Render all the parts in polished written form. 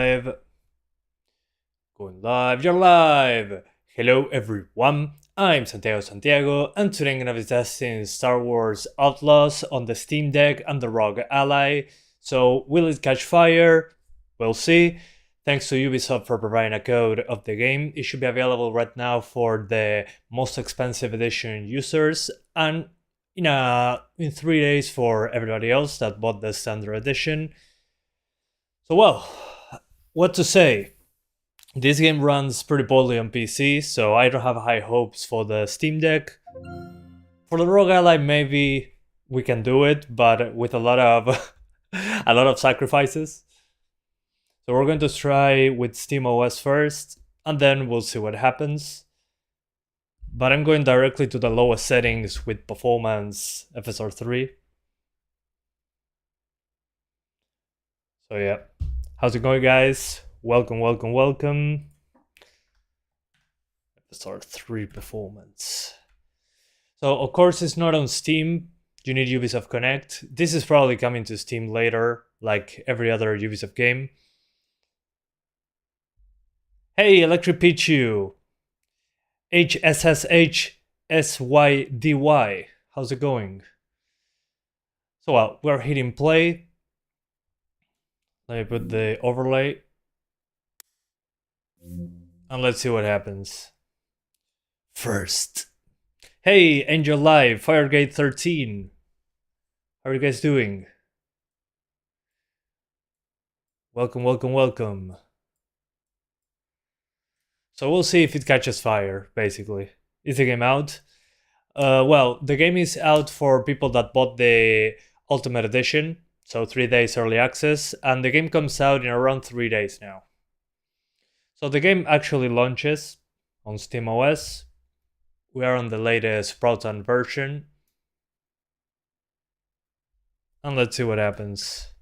live. Going live, you're live! Hello everyone, I'm Santiago, and today I'm gonna be testing Star Wars Outlaws on the Steam Deck and the ROG Ally. So will it catch fire? We'll see. Thanks to Ubisoft for providing a code of the game. It should be available right now for the most expensive edition users, and in 3 days for everybody else that bought the standard edition. So well, what to say? This game runs pretty poorly on PC, so I don't have high hopes for the Steam Deck. For the ROG Ally, maybe we can do it, but with a lot of sacrifices. So we're going to try with SteamOS first, and then we'll see what happens. But I'm going directly to the lowest settings with Performance FSR3. So yeah, how's it going, guys? Welcome. FSR3 Performance. So of course it's not on Steam. You need Ubisoft Connect. This is probably coming to Steam later, like every other Ubisoft game. Hey, Electric Pichu! HSSHSYDY. How's it going? So well, we're hitting play. Let me put the overlay. And let's see what happens. First. Hey, Angel Live, Firegate 13. How are you guys doing? Welcome. So we'll see if it catches fire, basically. Is the game out? Well, the game is out for people that bought the Ultimate Edition, so 3 days early access, and the game comes out in around 3 days now. So the game actually launches on SteamOS. We are on the latest Proton version. And let's see what happens.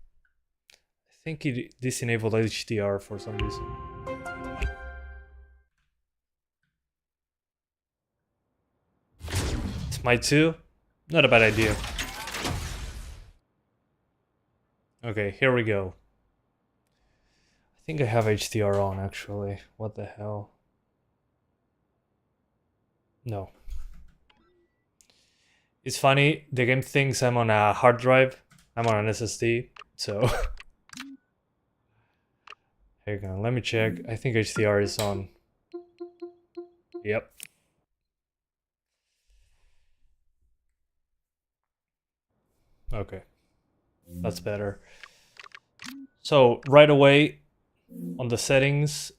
I think it disabled HDR for some reason. Smite 2? Not a bad idea. Okay, here we go. I think I have HDR on, actually. What the hell? No. It's funny, the game thinks I'm on a hard drive. I'm on an SSD, so... Hang on, let me check. I think HDR is on. Yep. Okay. That's better. So, right away, on the settings,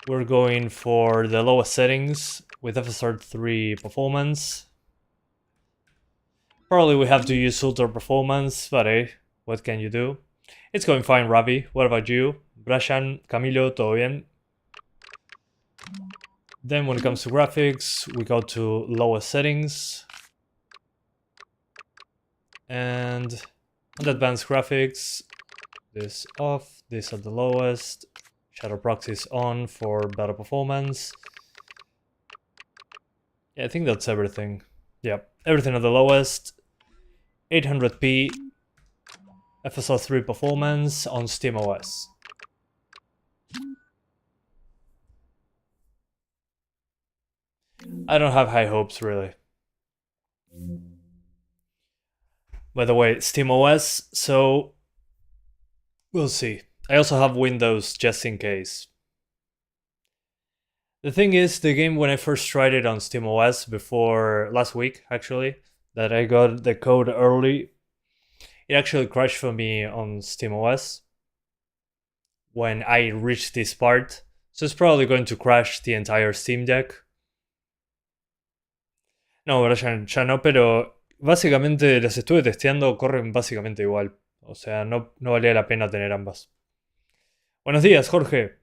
we're going for the lowest settings with FSR3 Performance. Probably we have to use Ultra Performance, but hey, what can you do? It's going fine, Ravi. What about you? Brashan, Camilo, todo bien? Then when it comes to graphics, we go to lowest settings. And on the advanced graphics, this off, this at the lowest. Shadow proxy is on for better performance. Yeah, I think that's everything. Yep, everything at the lowest. 800p FSR3 performance on SteamOS. I don't have high hopes, really. By the way, SteamOS, so we'll see. I also have Windows just in case. The thing is, the game, when I first tried it on SteamOS before last week, actually, that I got the code early, it actually crashed for me on SteamOS when I reached this part. So it's probably going to crash the entire Steam Deck. No, ya no, pero básicamente las estuve testeando, corren básicamente igual. O sea, no valía la pena tener ambas. Buenos días, Jorge.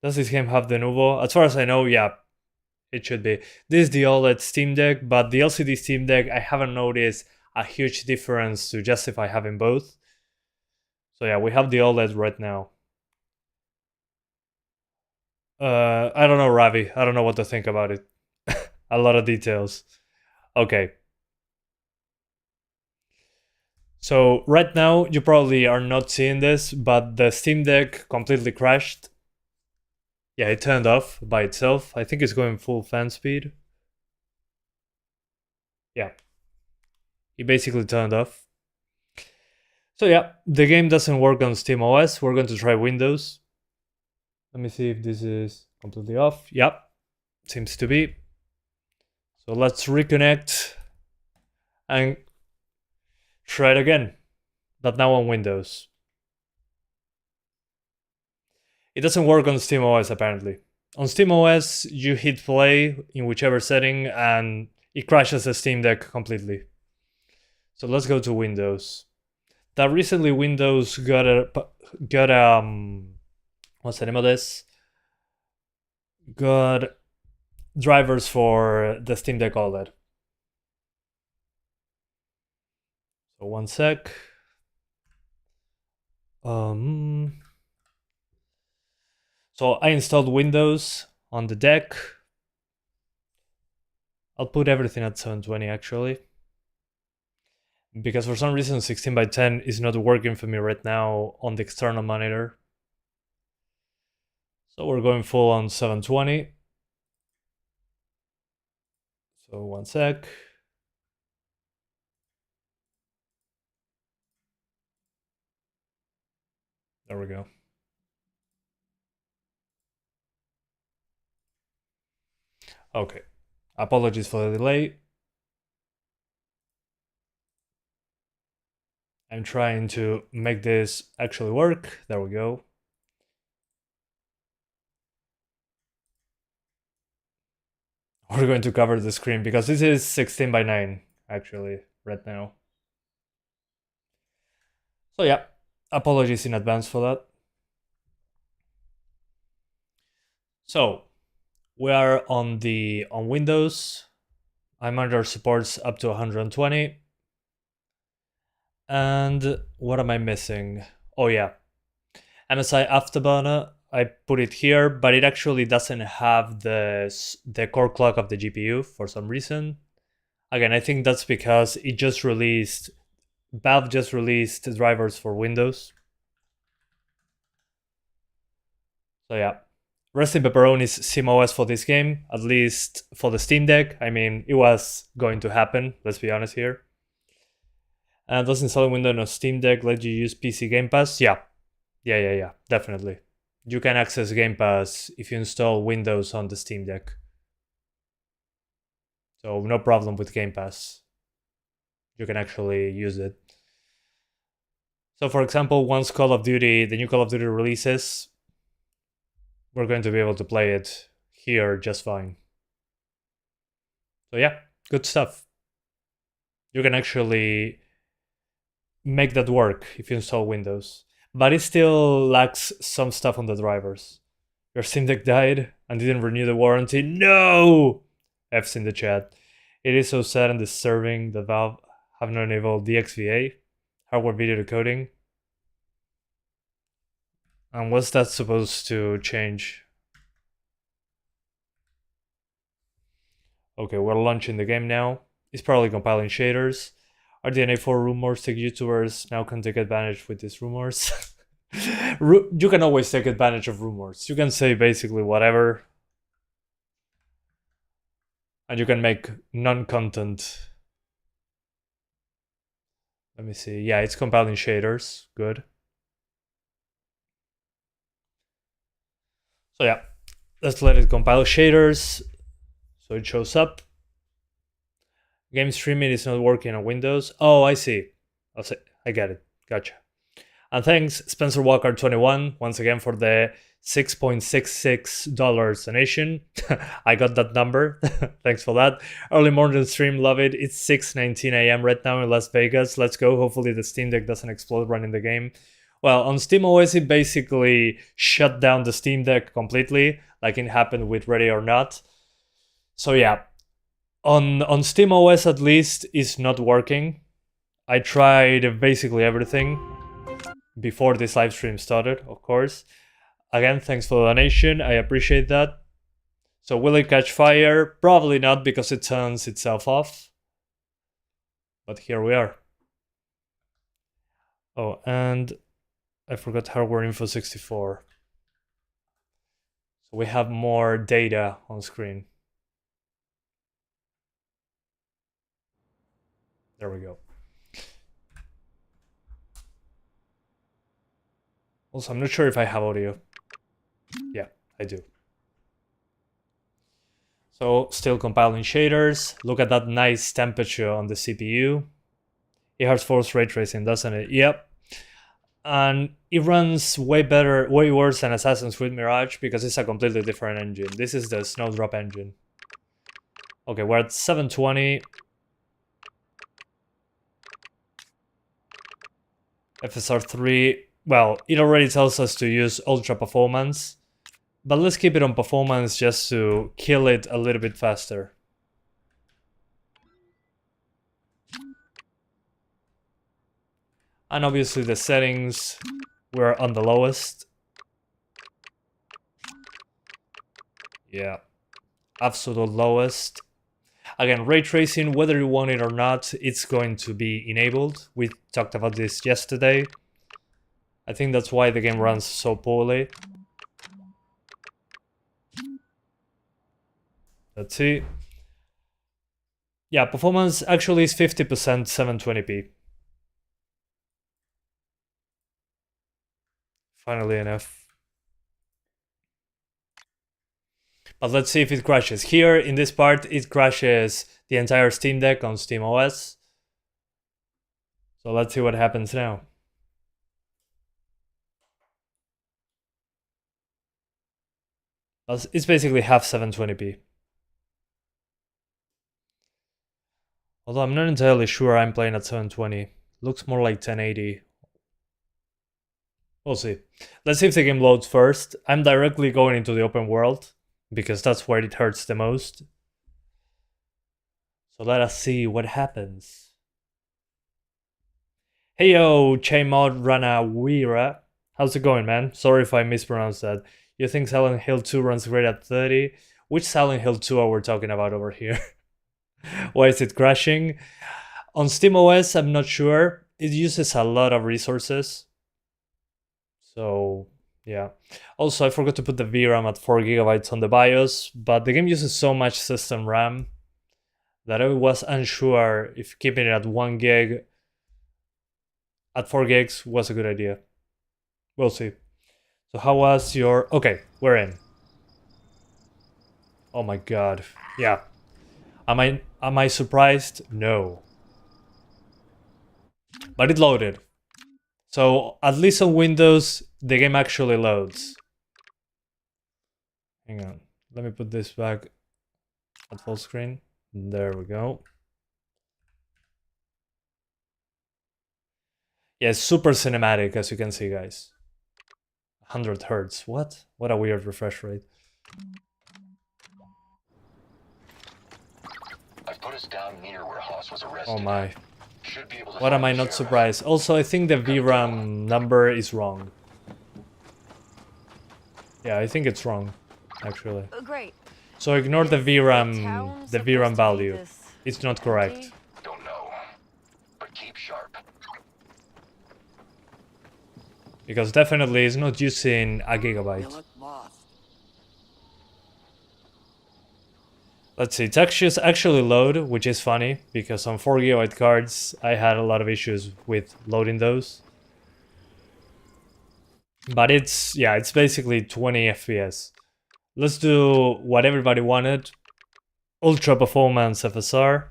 Does this game have the Nuvo? As far as I know, yeah, it should be. This is the OLED Steam Deck, but the LCD Steam Deck, I haven't noticed a huge difference to justify having both. So yeah, we have the OLED right now. I don't know, Ravi. I don't know what to think about it. A lot of details. Okay. So right now you probably are not seeing this, but the Steam Deck completely crashed. Yeah, it turned off by itself. I think it's going full fan speed. Yeah, it basically turned off. So yeah, the game doesn't work on SteamOS. We're going to try Windows. Let me see if this is completely off. Yep, seems to be. So let's reconnect and try it again, but now on Windows. It doesn't work on SteamOS apparently. On SteamOS, you hit play in whichever setting and it crashes the Steam Deck completely. So let's go to Windows. That recently Windows got what's the name of this? Got drivers for the Steam Deck OLED. So one sec. So I installed Windows on the deck. I'll put everything at 720 actually, because for some reason 16:10 is not working for me right now on the external monitor. So we're going full on 720. So one sec. There we go. Okay. Apologies for the delay. I'm trying to make this actually work. There we go. We're going to cover the screen because this is 16:9 actually right now. So yeah, apologies in advance for that. So we are on Windows. iMonitor supports up to 120. And what am I missing? Oh yeah, MSI Afterburner. I put it here, but it actually doesn't have the core clock of the GPU for some reason. Again, I think that's because Valve just released drivers for Windows. So yeah, Resting Pepperoni's SteamOS for this game, at least for the Steam Deck. I mean, it was going to happen, let's be honest here. And does installing Windows on Steam Deck let you use PC Game Pass? Yeah, definitely. You can access Game Pass if you install Windows on the Steam Deck. So no problem with Game Pass. You can actually use it. So for example, once the new Call of Duty releases, we're going to be able to play it here just fine. So yeah, good stuff. You can actually make that work if you install Windows. But it still lacks some stuff on the drivers. Your Steam Deck died and didn't renew the warranty. No! F's in the chat. It is so sad and disturbing that Valve have not enabled DXVA, hardware video decoding. And what's that supposed to change? Okay, we're launching the game now. It's probably compiling shaders. RDNA4 rumors tech YouTubers now can take advantage with these rumors. You can always take advantage of rumors. You can say basically whatever. And you can make non-content. Let me see. Yeah, it's compiling shaders. Good. So yeah, let's let it compile shaders. So it shows up. Game streaming is not working on Windows. Oh, I see. I get it. Gotcha. And thanks, Spencer Walker 21, once again for the $6.66 donation. I got that number. Thanks for that. Early morning stream, love it. It's 6:19 a.m. right now in Las Vegas. Let's go. Hopefully the Steam Deck doesn't explode running the game. Well, on SteamOS, it basically shut down the Steam Deck completely, like it happened with Ready or Not. So yeah, on SteamOS at least, it's not working. I tried basically everything before this live stream started, of course. Again, thanks for the donation. I appreciate that. So will it catch fire? Probably not, because it turns itself off. But here we are. Oh, and I forgot hardware info 64. So we have more data on screen. There we go. Also, I'm not sure if I have audio. Yeah, I do. So still compiling shaders. Look at that nice temperature on the CPU. It has force ray tracing, doesn't it? Yep. And it runs way better, way worse than Assassin's Creed Mirage because it's a completely different engine. This is the Snowdrop engine. Okay, we're at 720. FSR3, well, it already tells us to use ultra performance, but let's keep it on performance just to kill it a little bit faster. And obviously the settings were on the lowest. Yeah, absolute lowest. Again, ray tracing, whether you want it or not, it's going to be enabled. We talked about this yesterday. I think that's why the game runs so poorly. Let's see. Yeah, performance actually is 50% 720p. Finally enough. But let's see if it crashes. Here, in this part, it crashes the entire Steam Deck on SteamOS. So let's see what happens now. It's basically half 720p. Although I'm not entirely sure I'm playing at 720. Looks more like 1080. We'll see. Let's see if the game loads first. I'm directly going into the open world, because that's where it hurts the most. So let us see what happens. Hey yo, Chaymod Ranawira. How's it going, man? Sorry if I mispronounced that. You think Silent Hill 2 runs great at 30? Which Silent Hill 2 are we talking about over here? Why is it crashing? On SteamOS, I'm not sure. It uses a lot of resources. So, yeah. Also, I forgot to put the VRAM at 4 GB on the BIOS, but the game uses so much system RAM that I was unsure if keeping it at 1 gig at 4 gigs was a good idea. We'll see. So how was your... Okay, we're in. Oh my god. Yeah. Am I surprised? No. But it loaded. So at least on Windows, the game actually loads. Hang on. Let me put this back at full screen. There we go. Yeah, it's super cinematic, as you can see, guys. 100 Hertz. What? What a weird refresh rate. I've put us down near where Haas was arrested. Oh my. Should be able to What am I not surprised? Also, I think the VRAM number is wrong. Yeah, I think it's wrong, actually. Great. So ignore the VRAM value. It's not correct. Don't know, but keep sharp. Because definitely it's not using a gigabyte. Let's see, textures actually load, which is funny, because on 4 GB cards, I had a lot of issues with loading those. But it's, yeah, it's basically 20 FPS. Let's do what everybody wanted. Ultra Performance FSR.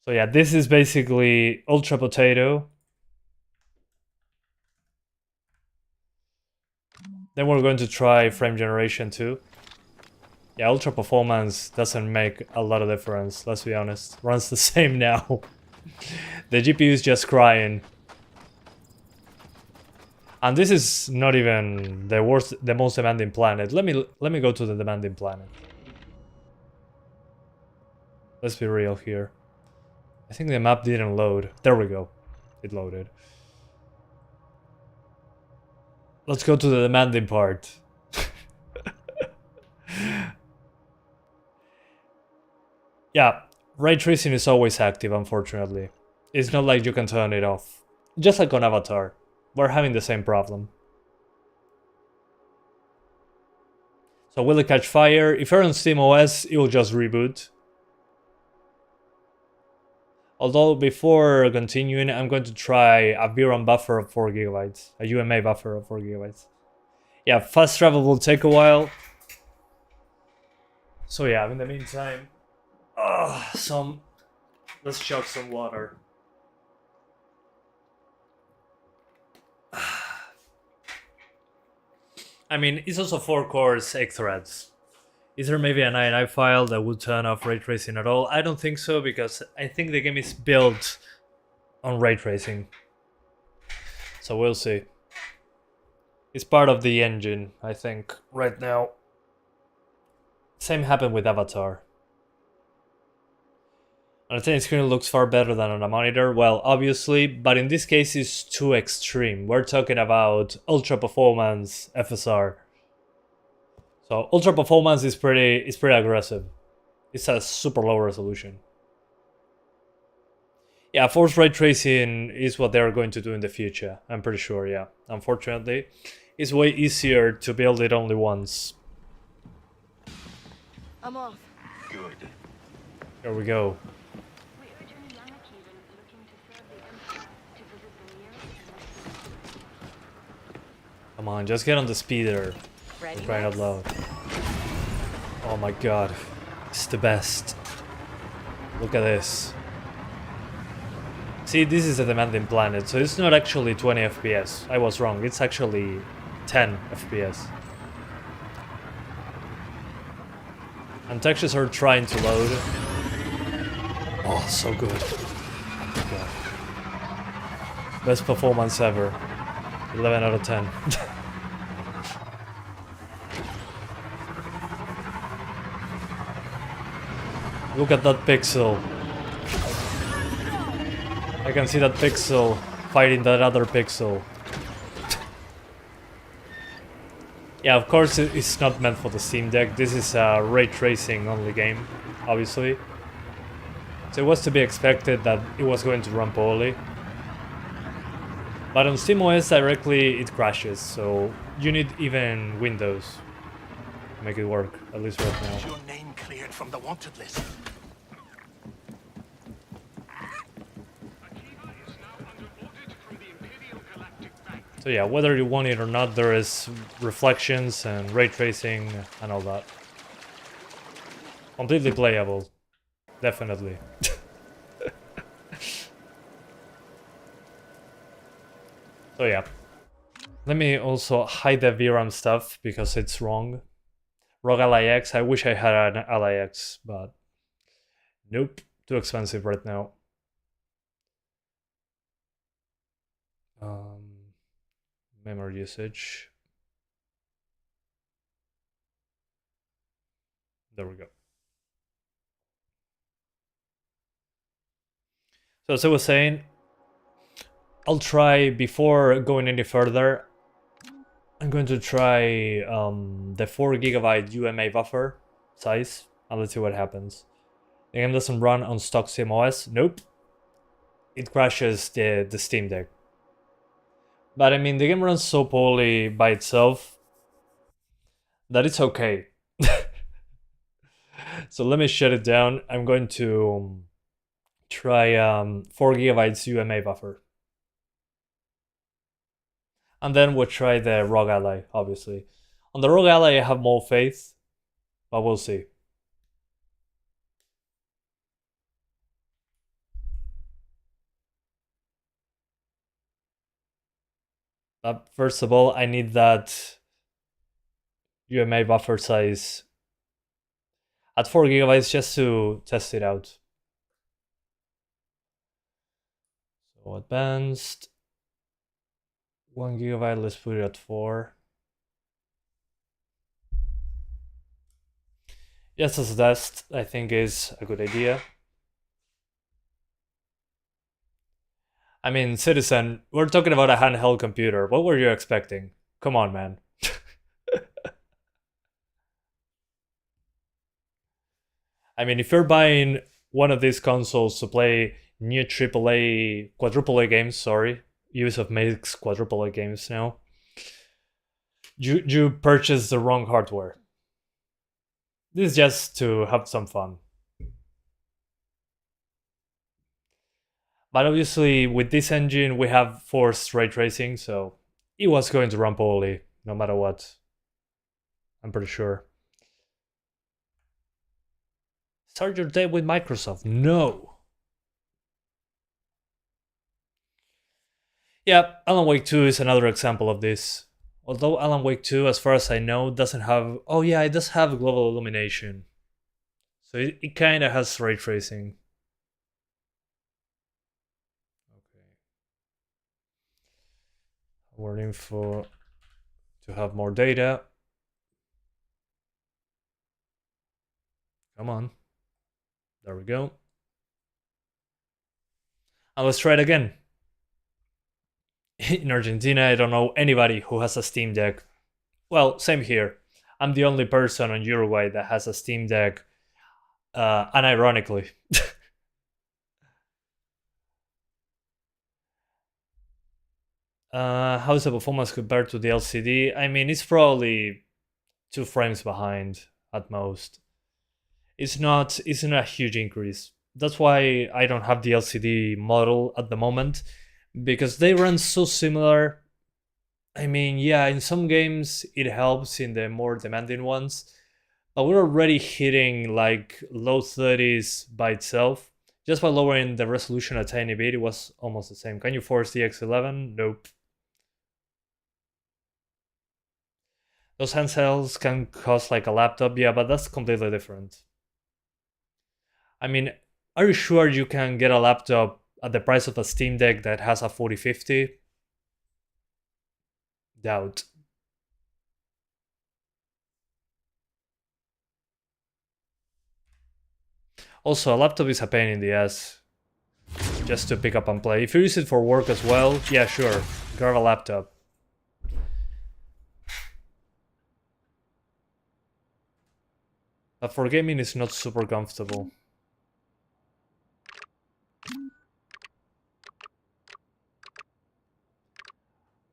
So yeah, this is basically Ultra Potato. Then we're going to try frame generation too. Yeah, ultra performance doesn't make a lot of difference, let's be honest. Runs the same now. The GPU is just crying. And this is not even the most demanding planet. Let me go to the demanding planet. Let's be real here. I think the map didn't load. There we go. It loaded. Let's go to the demanding part. Yeah, ray tracing is always active, unfortunately. It's not like you can turn it off. Just like on Avatar, we're having the same problem. So will it catch fire? If you're on SteamOS, it will just reboot. Although before continuing, I'm going to try a VRAM buffer of 4 gigabytes, a UMA buffer of 4 gigabytes. Yeah, fast travel will take a while. So yeah, in the meantime, let's chug some water. I mean, it's also 4 cores, 8 threads. Is there maybe an INI file that would turn off ray tracing at all? I don't think so, because I think the game is built on ray tracing. So we'll see. It's part of the engine, I think, right now. Same happened with Avatar. On a tiny screen it looks far better than on a monitor, well, obviously, but in this case it's too extreme. We're talking about ultra performance FSR. So ultra performance is pretty aggressive. It's a super low resolution. Yeah, forced ray tracing is what they're going to do in the future. I'm pretty sure, yeah. Unfortunately, it's way easier to build it only once. I'm off. Good. Here we go. We urge any Yanakivans looking to serve the Emperor to visit the nearest. Come on, just get on the speeder. Ready, For crying out loud. Oh my god. It's the best. Look at this. See, this is a demanding planet, so it's not actually 20 FPS. I was wrong, it's actually 10 FPS. And textures are trying to load. Oh, so good. God. Best performance ever. 11 out of 10. Look at that pixel. I can see that pixel fighting that other pixel. Yeah, of course it's not meant for the Steam Deck. This is a ray tracing only game, obviously. So it was to be expected that it was going to run poorly. But on SteamOS directly it crashes, so you need even Windows to make it work, at least right now. Your name cleared from the wanted list. So yeah, whether you want it or not, there is reflections and ray tracing and all that. Completely playable. Definitely. So yeah. Let me also hide the VRAM stuff because it's wrong. ROG Ally X, I wish I had an Ally X, but nope, too expensive right now. Memory usage. There we go. So as I was saying, I'll try, before going any further, I'm going to try the 4 gigabyte UMA buffer size, and let's see what happens. The game doesn't run on stock SteamOS. Nope. It crashes the Steam Deck. But I mean, the game runs so poorly by itself that it's okay. So let me shut it down. I'm going to try 4 gigabytes UMA buffer. And then we'll try the ROG Ally, obviously. On the ROG Ally I have more faith, but we'll see. First of all, I need that UMA buffer size at 4 gigabytes just to test it out. So advanced, 1 gigabyte, let's put it at 4. Just as a test, I think is a good idea. I mean, Citizen, we're talking about a handheld computer. What were you expecting? Come on, man. I mean, if you're buying one of these consoles to play new AAA, quadruple A games, sorry. Ubisoft makes quadruple A games now. You purchased the wrong hardware. This is just to have some fun. But obviously, with this engine, we have forced ray tracing, so it was going to run poorly, no matter what. I'm pretty sure. Start your day with Microsoft. No! Yeah, Alan Wake 2 is another example of this. Although Alan Wake 2, as far as I know, doesn't have... Oh yeah, it does have global illumination. So it kind of has ray tracing. Okay. Waiting for to have more data. Come on. There we go. And let's try it again. In Argentina, I don't know anybody who has a Steam Deck. Well, same here. I'm the only person on Uruguay that has a Steam Deck, unironically. How's the performance compared to the LCD? I mean, it's probably 2 frames behind at most. It's not a huge increase. That's why I don't have the LCD model at the moment, because they run so similar. I mean, yeah, in some games it helps in the more demanding ones, but we're already hitting like low 30s by itself. Just by lowering the resolution a tiny bit, it was almost the same. Can you force the X11? Nope. Those handhelds can cost like a laptop, yeah, but that's completely different. I mean, are you sure you can get a laptop at the price of a Steam Deck that has a 4050? Doubt. Also, a laptop is a pain in the ass just to pick up and play. If you use it for work as well, yeah, sure, grab a laptop. But for gaming, it's not super comfortable.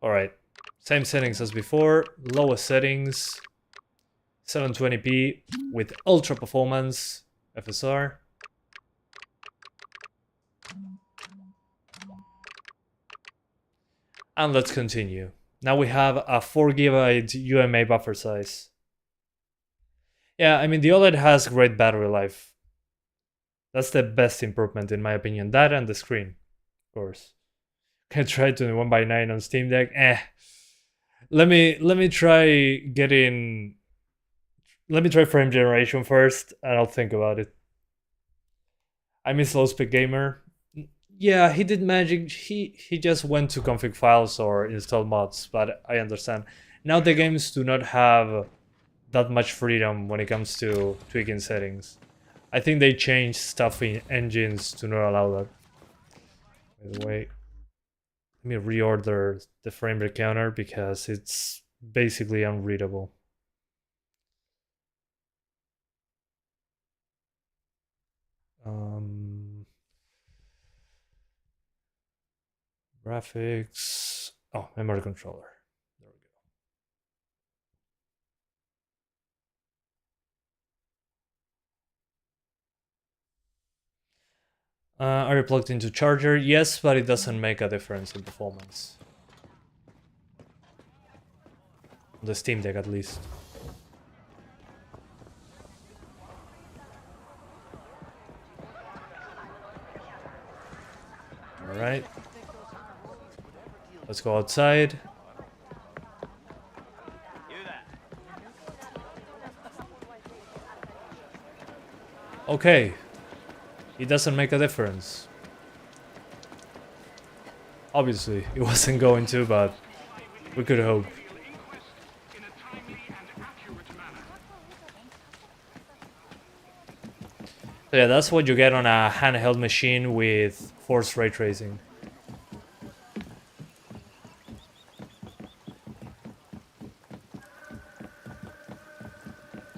Alright, same settings as before, lowest settings, 720p with ultra performance FSR. And let's continue. Now we have a 4GB UMA buffer size. Yeah, I mean, the OLED has great battery life. That's the best improvement in my opinion. That and the screen, of course. Can I try 21:9 on Steam Deck? Let me try getting... Let me try frame generation first, and I'll think about it. I miss Low Speed Gamer. Yeah, he did magic. He just went to config files or installed mods, but I understand. Now the games do not have that much freedom when it comes to tweaking settings. I think they changed stuff in engines to not allow that. By the way, let me reorder the frame rate counter because it's basically unreadable. Graphics. Oh, memory controller. There we go. Are you plugged into charger? Yes, but it doesn't make a difference in performance. On the Steam Deck, at least. Alright. Let's go outside. Okay. It doesn't make a difference. Obviously, it wasn't going to, but we could hope. So yeah, that's what you get on a handheld machine with forced ray tracing.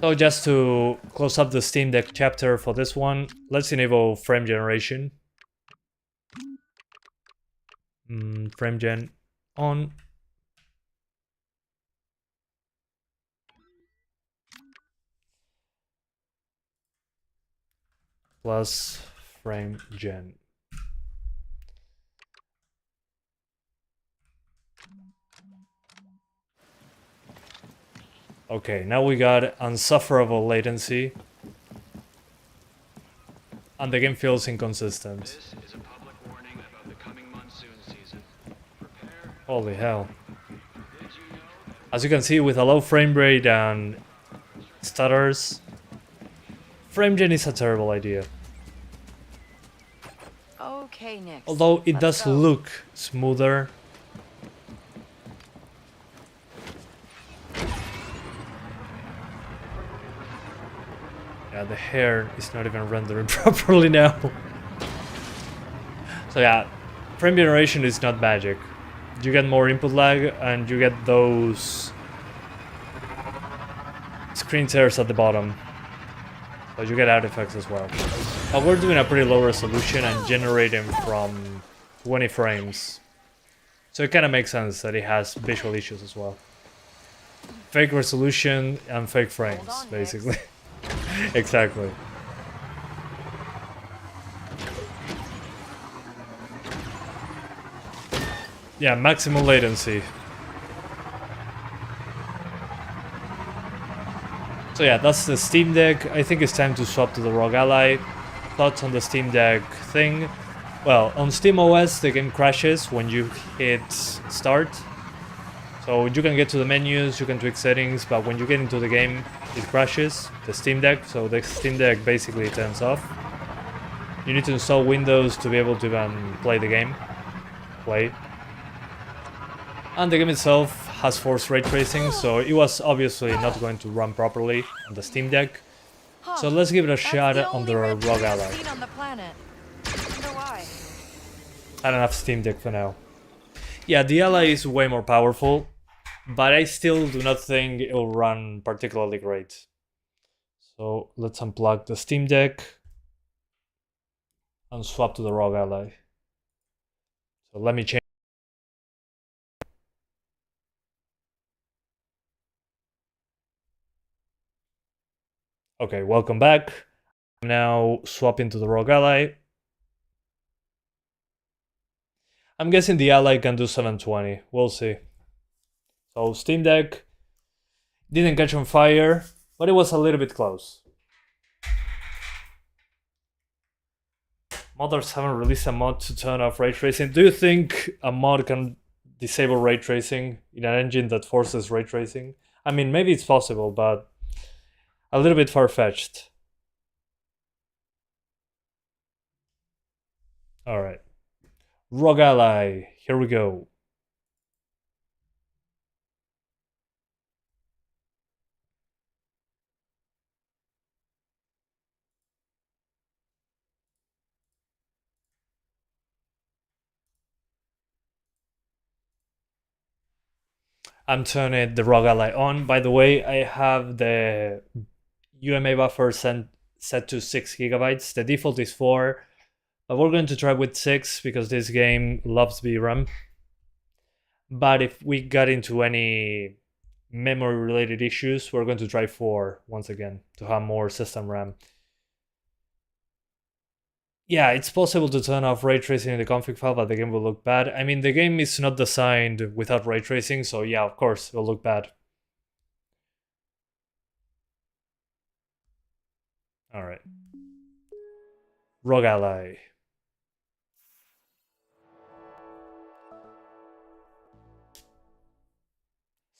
So just to close up the Steam Deck chapter for this one, let's enable frame generation. Frame gen on. Plus frame gen. Okay, now we got insufferable latency. And the game feels inconsistent. This is a public warning about the coming monsoon season. Prepare. Holy hell. Did you know that As you can see, with a low frame rate and stutters, frame gen is a terrible idea. Okay, Nick. Although it Let's does go. look smoother. Yeah, the hair is not even rendering properly now. So yeah, frame generation is not magic. You get more input lag and you get those screen tears at the bottom. But you get artifacts as well. But we're doing a pretty low resolution and generating from 20 frames. So it kind of makes sense that it has visual issues as well. Fake resolution and fake frames, Hold on, basically. Exactly. Yeah, maximum latency. So yeah, that's the Steam Deck. I think it's time to swap to the ROG Ally. Thoughts on the Steam Deck thing? Well, on SteamOS the game crashes when you hit start. So you can get to the menus, you can tweak settings, but when you get into the game, it crashes, the Steam Deck. So the Steam Deck basically turns off. You need to install Windows to be able to even play the game. And the game itself has forced ray tracing, so it was obviously not going to run properly on the Steam Deck. So let's give it a shot on the ROG Ally. On the planet. Wonder why. I don't have Steam Deck for now. Yeah, the Ally is way more powerful, but I still do not think it will run particularly great. So let's unplug the Steam Deck and swap to the ROG Ally. So let me change. Okay, welcome back. Now swapping to the ROG Ally. I'm guessing the Ally can do 720. We'll see. So Steam Deck didn't catch on fire, but it was a little bit close. Modders haven't released a mod to turn off ray tracing. Do you think a mod can disable ray tracing in an engine that forces ray tracing? I mean, maybe it's possible, but a little bit far-fetched. Alright. ROG Ally, here we go. I'm turning the ROG Ally on. By the way, I have the UMA buffer set to 6 gigabytes. The default is 4, but we're going to try with 6 because this game loves VRAM. But if we got into any memory related issues, we're going to try 4 once again to have more system RAM. Yeah, it's possible to turn off ray tracing in the config file, but the game will look bad. I mean, the game is not designed without ray tracing, so yeah, of course, it will look bad. Alright. ROG Ally.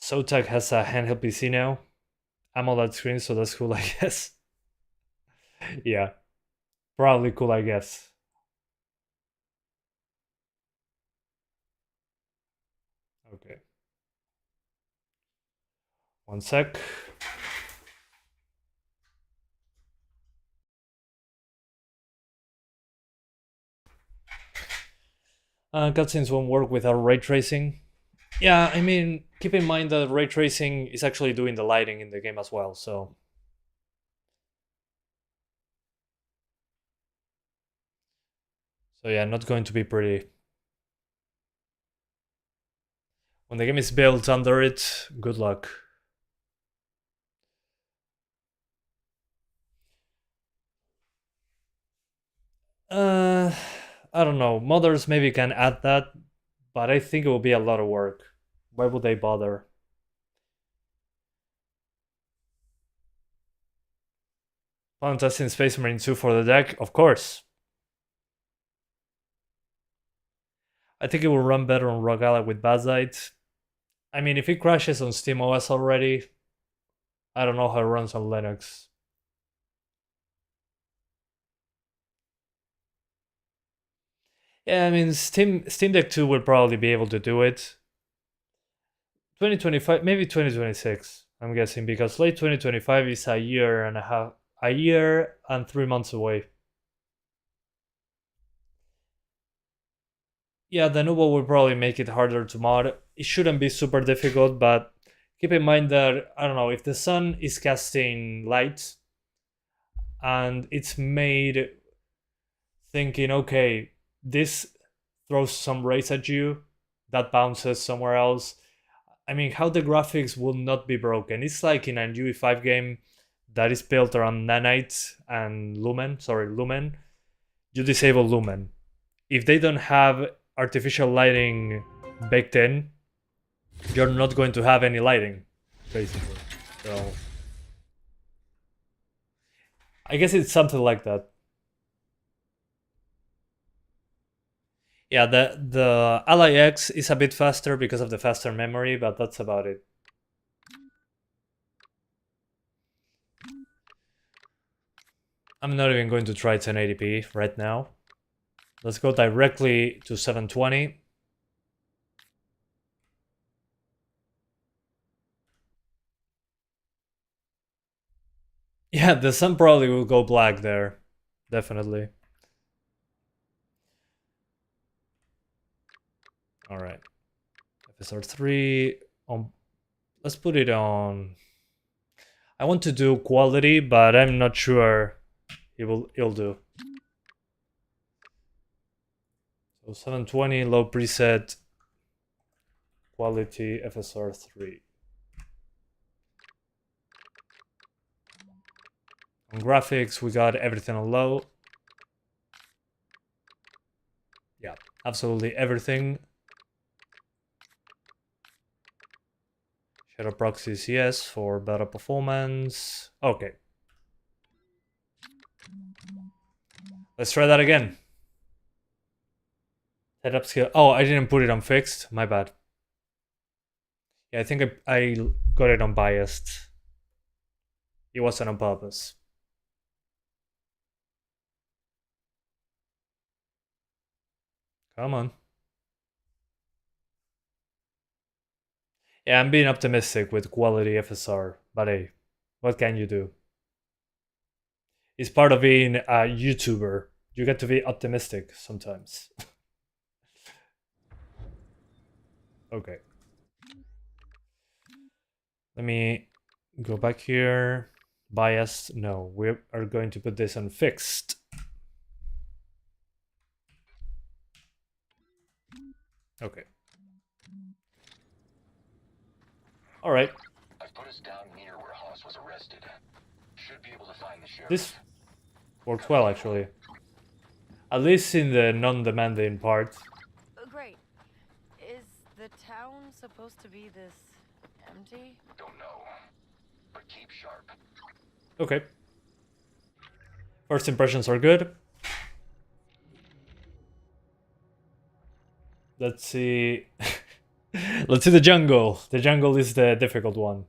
Zotac has a handheld PC now. AMOLED screen, so that's cool, I guess. Yeah. Probably cool, I guess. Okay. One sec. Cutscenes won't work without ray tracing. Yeah, I mean, keep in mind that ray tracing is actually doing the lighting in the game as well, so... So yeah, not going to be pretty. When the game is built under it, good luck. I don't know. Modders maybe can add that, but I think it will be a lot of work. Why would they bother? Plan testing Space Marine 2 for the deck? Of course. I think it will run better on ROG Ally with Bazite. I mean, if it crashes on SteamOS already, I don't know how it runs on Linux. Yeah, I mean, Steam Deck 2 will probably be able to do it. 2025, maybe 2026, I'm guessing, because late 2025 is a year and 3 months away. Yeah, the Nubo will probably make it harder to mod. It shouldn't be super difficult, but keep in mind that, I don't know, if the sun is casting light and it's made thinking, okay, this throws some rays at you, that bounces somewhere else. I mean, how the graphics will not be broken. It's like in a UE5 game that is built around nanite and lumen. You disable lumen. If they don't have artificial lighting baked in, you're not going to have any lighting, basically. So I guess it's something like that. Yeah, the Ally X is a bit faster because of the faster memory, but that's about it. I'm not even going to try 1080p right now. Let's go directly to 720. Yeah, the sun probably will go black there. Definitely. Alright. FSR3 on. Let's put it on. I want to do quality, but I'm not sure it'll do. So 720 low preset quality FSR3. On graphics, we got everything on low. Yeah, absolutely everything. Shadow proxies, yes, for better performance. Okay. Let's try that again. Setup skill. Oh, I didn't put it on fixed. My bad. Yeah, I think I got it on biased. It wasn't on purpose. Come on. Yeah, I'm being optimistic with quality FSR, but hey, what can you do? It's part of being a YouTuber. You get to be optimistic sometimes. Okay. Let me go back here. Biased. No, we are going to put this on fixed. Okay. All right. I've put us down near where Haas was arrested. Should be able to find the sheriff. This worked well, actually. At least in the non-demanding part. Great. Is the town supposed to be this empty? Don't know. But keep sharp. Okay. First impressions are good. Let's see. Let's see the jungle. The jungle is the difficult one.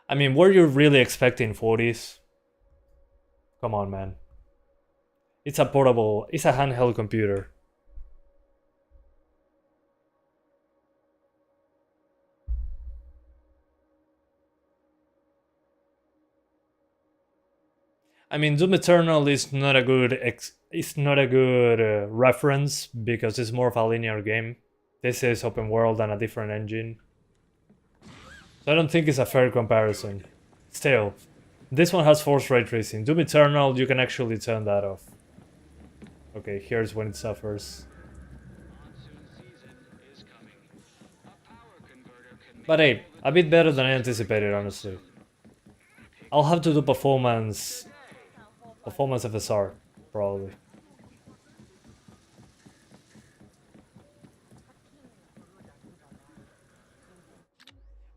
I mean, were you really expecting 40s? Come on, man. It's a portable, it's a handheld computer. I mean, Doom Eternal is not a good reference because it's more of a linear game. This is open world and a different engine. So I don't think it's a fair comparison. Still, this one has forced ray tracing. Doom Eternal, you can actually turn that off. Okay, here's when it suffers. Monsoon season is coming. A power converter can make But hey, a bit better than I anticipated, honestly. I'll have to do Performance FSR, probably.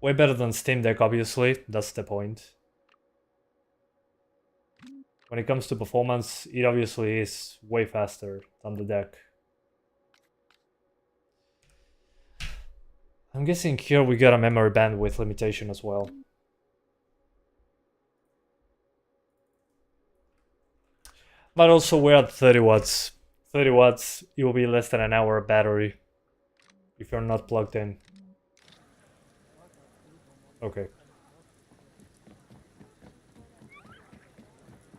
Way better than Steam Deck, obviously, that's the point. When it comes to performance, it obviously is way faster than the deck. I'm guessing here we got a memory bandwidth limitation as well. But also we're at 30 watts. 30 watts, it will be less than an hour battery if you're not plugged in. Okay.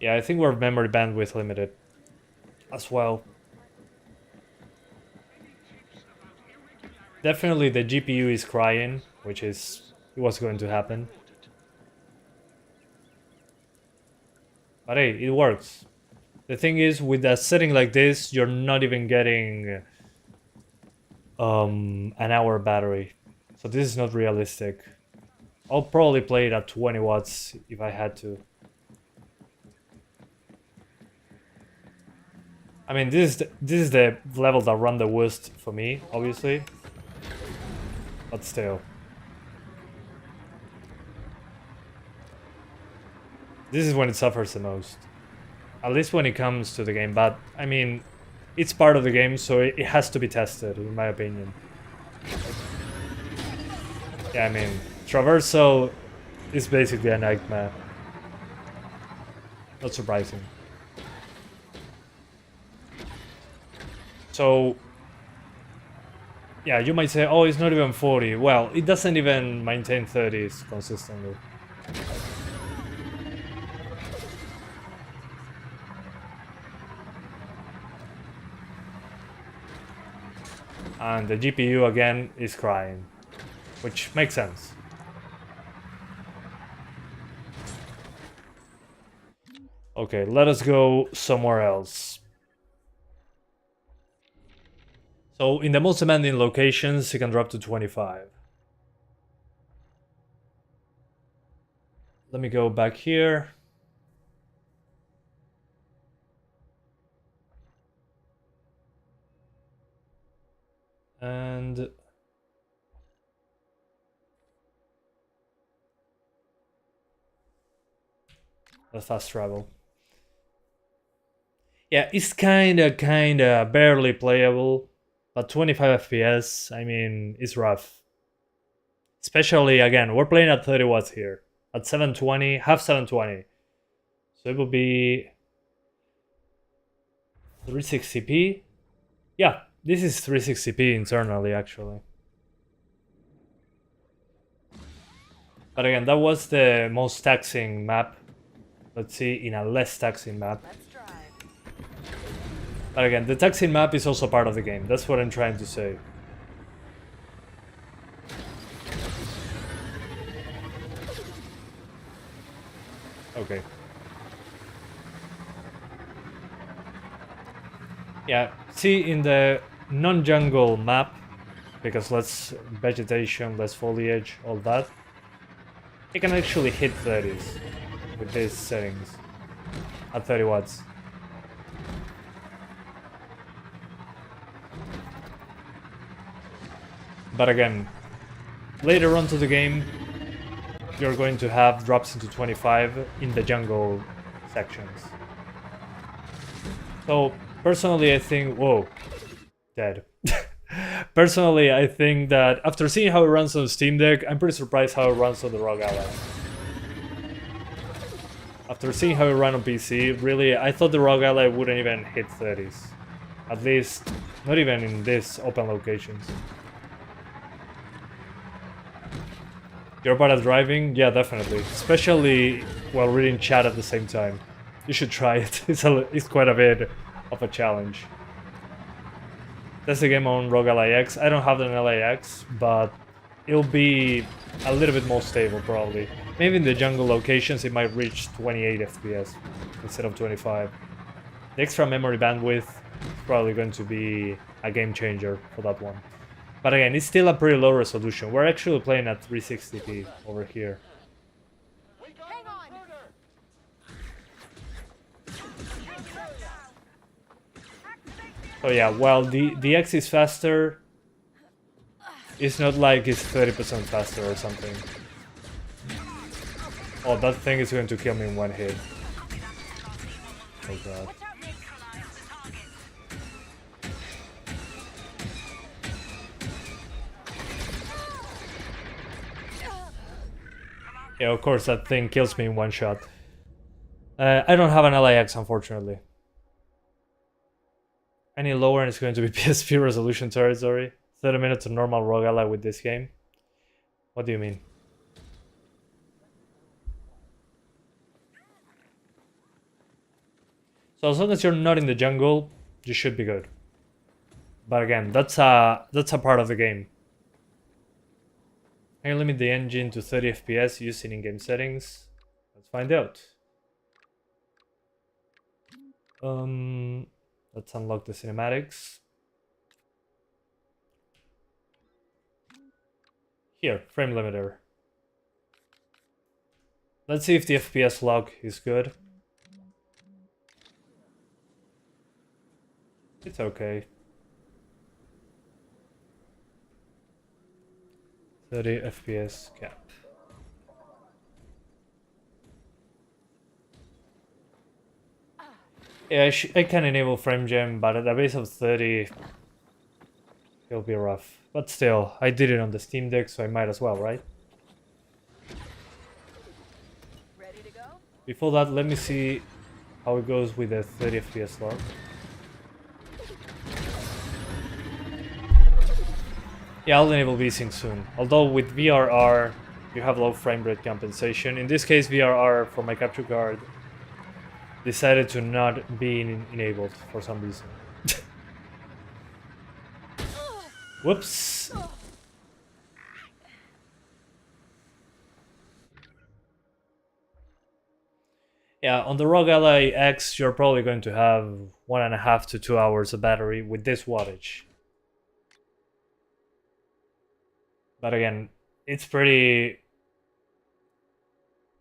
Yeah, I think we're memory bandwidth limited as well. Definitely the GPU is crying, which is what's going to happen. But hey, it works. The thing is, with a setting like this, you're not even getting an hour battery. So this is not realistic. I'll probably play it at 20 watts if I had to. I mean, this is the level that run the worst for me, obviously. But still. This is when it suffers the most. At least when it comes to the game, but I mean, it's part of the game, so it has to be tested, in my opinion. Yeah, I mean, traversal is basically a nightmare. Not surprising. So, yeah, you might say, oh, it's not even 40. Well, it doesn't even maintain 30s consistently. And the GPU again is crying, which makes sense. Okay, let us go somewhere else. So in the most demanding locations, you can drop to 25. Let me go back here. And let's fast travel. Yeah, it's kinda barely playable, but 25 FPS, I mean, it's rough. Especially, again, we're playing at 30 watts here. At 720, half 720. So it will be 360p. Yeah, this is 360p internally, actually. But again, that was the most taxing map. Let's see, in a less taxing map. Let's drive. But again, the taxing map is also part of the game. That's what I'm trying to say. Okay. Yeah, see, in the non-jungle map, because less vegetation, less foliage, all that, you can actually hit 30s with these settings at 30 watts. But again, later on to the game, you're going to have drops into 25 in the jungle sections. So personally, I think, whoa, dead. Personally, I think that after seeing how it runs on Steam Deck, I'm pretty surprised how it runs on the ROG Ally. After seeing how it ran on PC, really, I thought the ROG Ally wouldn't even hit 30s. At least, not even in these open locations. You're bad at driving? Yeah, definitely. Especially while reading chat at the same time. You should try it. It's quite a bit of a challenge. That's the game on ROG Ally X. I don't have an LAX, but it'll be a little bit more stable probably. Maybe in the jungle locations it might reach 28 FPS instead of 25. The extra memory bandwidth is probably going to be a game changer for that one. But again, it's still a pretty low resolution. We're actually playing at 360p over here. Hang on! So yeah, while the X is faster, it's not like it's 30% faster or something. Oh, that thing is going to kill me in one hit. Oh god. Yeah, of course that thing kills me in one shot. I don't have an LIX, unfortunately. Any lower and it's going to be PSP resolution territory. 30 minutes of normal ROG Ally with this game. What do you mean? So as long as you're not in the jungle, you should be good. But again, that's a part of the game. Can you limit the engine to 30 FPS using in-game settings? Let's find out. Let's unlock the cinematics. Here, frame limiter. Let's see if the FPS lock is good. It's okay. 30 FPS cap. Yeah, I can enable frame gem, but at a base of 30, it'll be rough. But still, I did it on the Steam Deck, so I might as well, right? Ready to go? Before that, let me see how it goes with the 30 FPS lock. Yeah, I'll enable VSync soon. Although with VRR, you have low frame rate compensation. In this case, VRR for my capture card decided to not be enabled for some reason. Whoops. Yeah, on the ROG Ally X, you're probably going to have 1.5 to 2 hours of battery with this wattage. But again, it's pretty...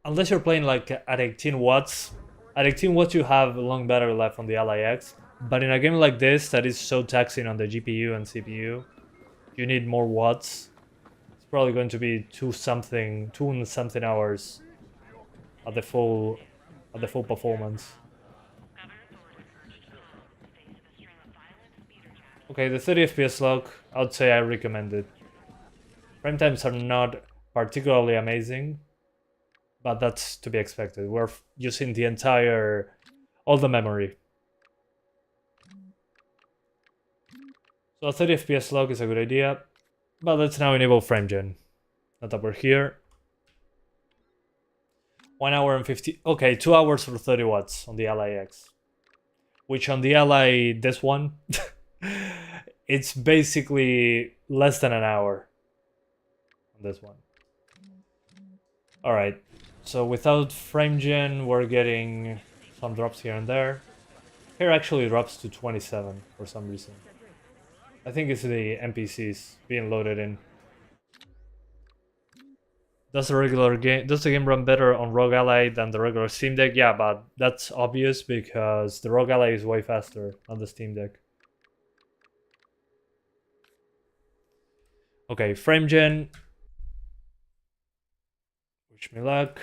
Unless you're playing like at 18 watts, at 18 watts you have a long battery life on the Ally X. But in a game like this that is so taxing on the GPU and CPU, you need more watts. It's probably going to be 2 something hours at the full performance. Okay, the 30 FPS lock, I would say I recommend it. Frame times are not particularly amazing, but that's to be expected. We're using all the memory. So a 30 FPS lock is a good idea, but let's now enable frame gen. Now that we're here. 1 hour and 50, okay, 2 hours for 30 watts on the Ally X. Which on the Ally, this one, it's basically less than an hour on this one. Alright, so without frame gen, we're getting some drops here and there. Here actually drops to 27 for some reason. I think it's the NPCs being loaded in. Does the game run better on ROG Ally than the regular Steam Deck? Yeah, but that's obvious because the ROG Ally is way faster on the Steam Deck. Okay, frame gen. Wish me luck.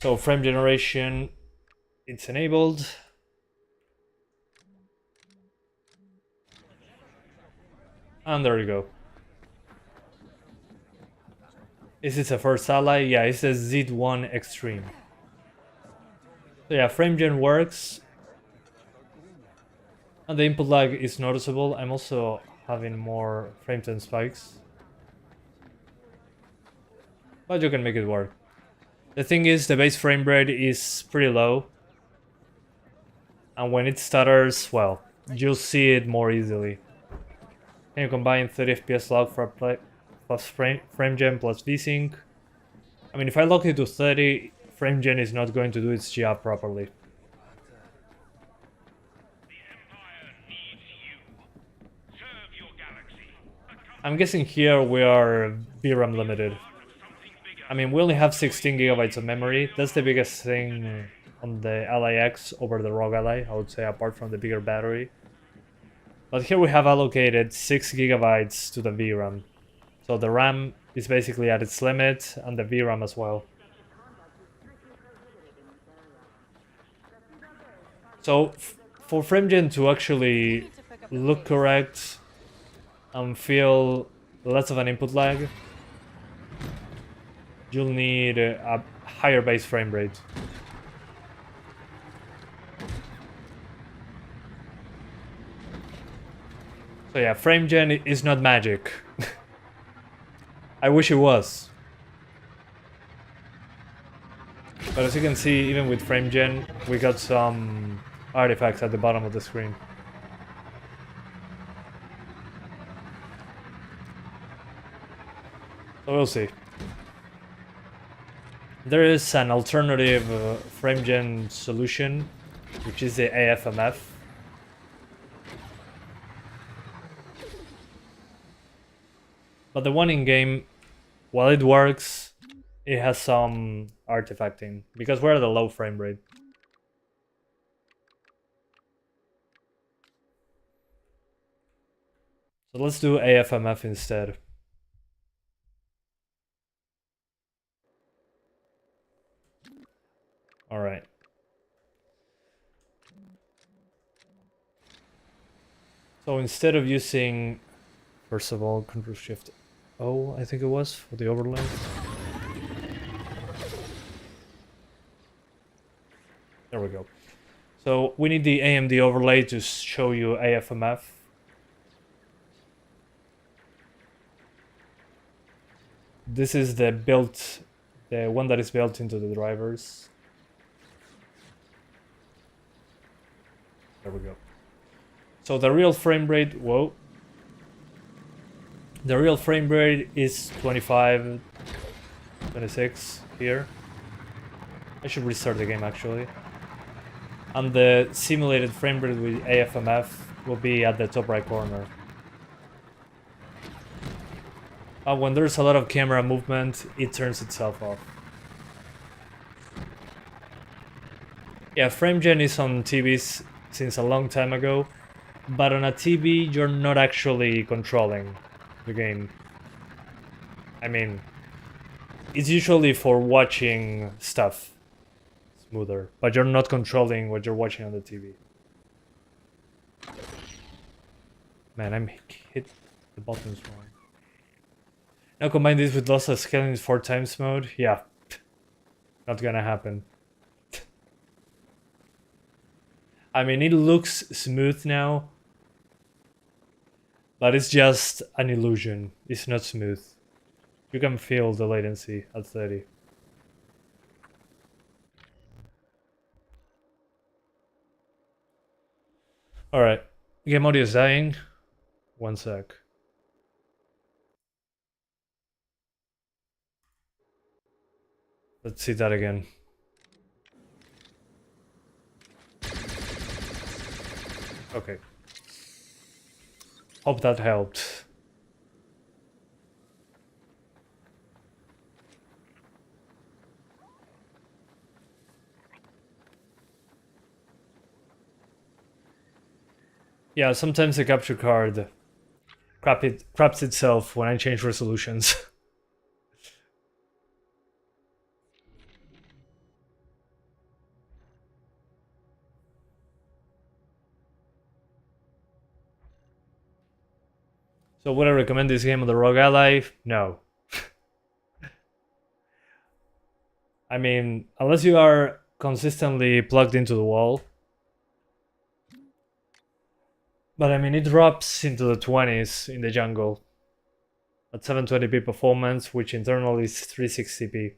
So frame generation, it's enabled. And there you go. Is this a first Ally? Yeah, it says Z1 Extreme. So yeah, frame gen works. And the input lag is noticeable. I'm also having more frame time spikes. But you can make it work. The thing is, the base frame rate is pretty low. And when it stutters, well, you'll see it more easily. Can you combine 30 FPS log for plus frame gen plus VSync? I mean, if I lock it to 30, frame gen is not going to do its job properly. I'm guessing here we are VRAM limited. I mean, we only have 16 gigabytes of memory. That's the biggest thing on the Ally X over the ROG Ally, I would say, apart from the bigger battery. But here we have allocated 6 gigabytes to the VRAM. So the RAM is basically at its limit, and the VRAM as well. So for FrameGen to actually look correct and feel less of an input lag, you'll need a higher base frame rate. So yeah, FrameGen is not magic. I wish it was. But as you can see, even with FrameGen, we got some artifacts at the bottom of the screen. So we'll see. There is an alternative FrameGen solution, which is the AFMF. But the one in game, while it works, it has some artifacting because we're at a low frame rate. So let's do AFMF instead. All right. So instead of using, first of all, Control Shift O, I think it was, for the overlay. There we go. So we need the AMD overlay to show you AFMF. This is the one that is built into the drivers. There we go. So the real frame rate, whoa. The real frame rate is 25, 26 here. I should restart the game actually. And the simulated frame rate with AFMF will be at the top right corner. When there's a lot of camera movement, it turns itself off. Yeah, FrameGen is on TVs since a long time ago, but on a TV you're not actually controlling the game. I mean, it's usually for watching stuff smoother, but you're not controlling what you're watching on the TV. Man, I'm hit the buttons wrong. Now combine this with lossless scaling in 4x mode. Yeah, not gonna happen. I mean, it looks smooth now, but it's just an illusion. It's not smooth. You can feel the latency at 30. Alright, game audio is dying. One sec. Let's see that again. Okay. Hope that helped. Yeah, sometimes the capture card craps itself when I change resolutions. So would I recommend this game on the ROG Ally? No. I mean, unless you are consistently plugged into the wall. But I mean, it drops into the 20s in the jungle at 720p performance, which internally is 360p.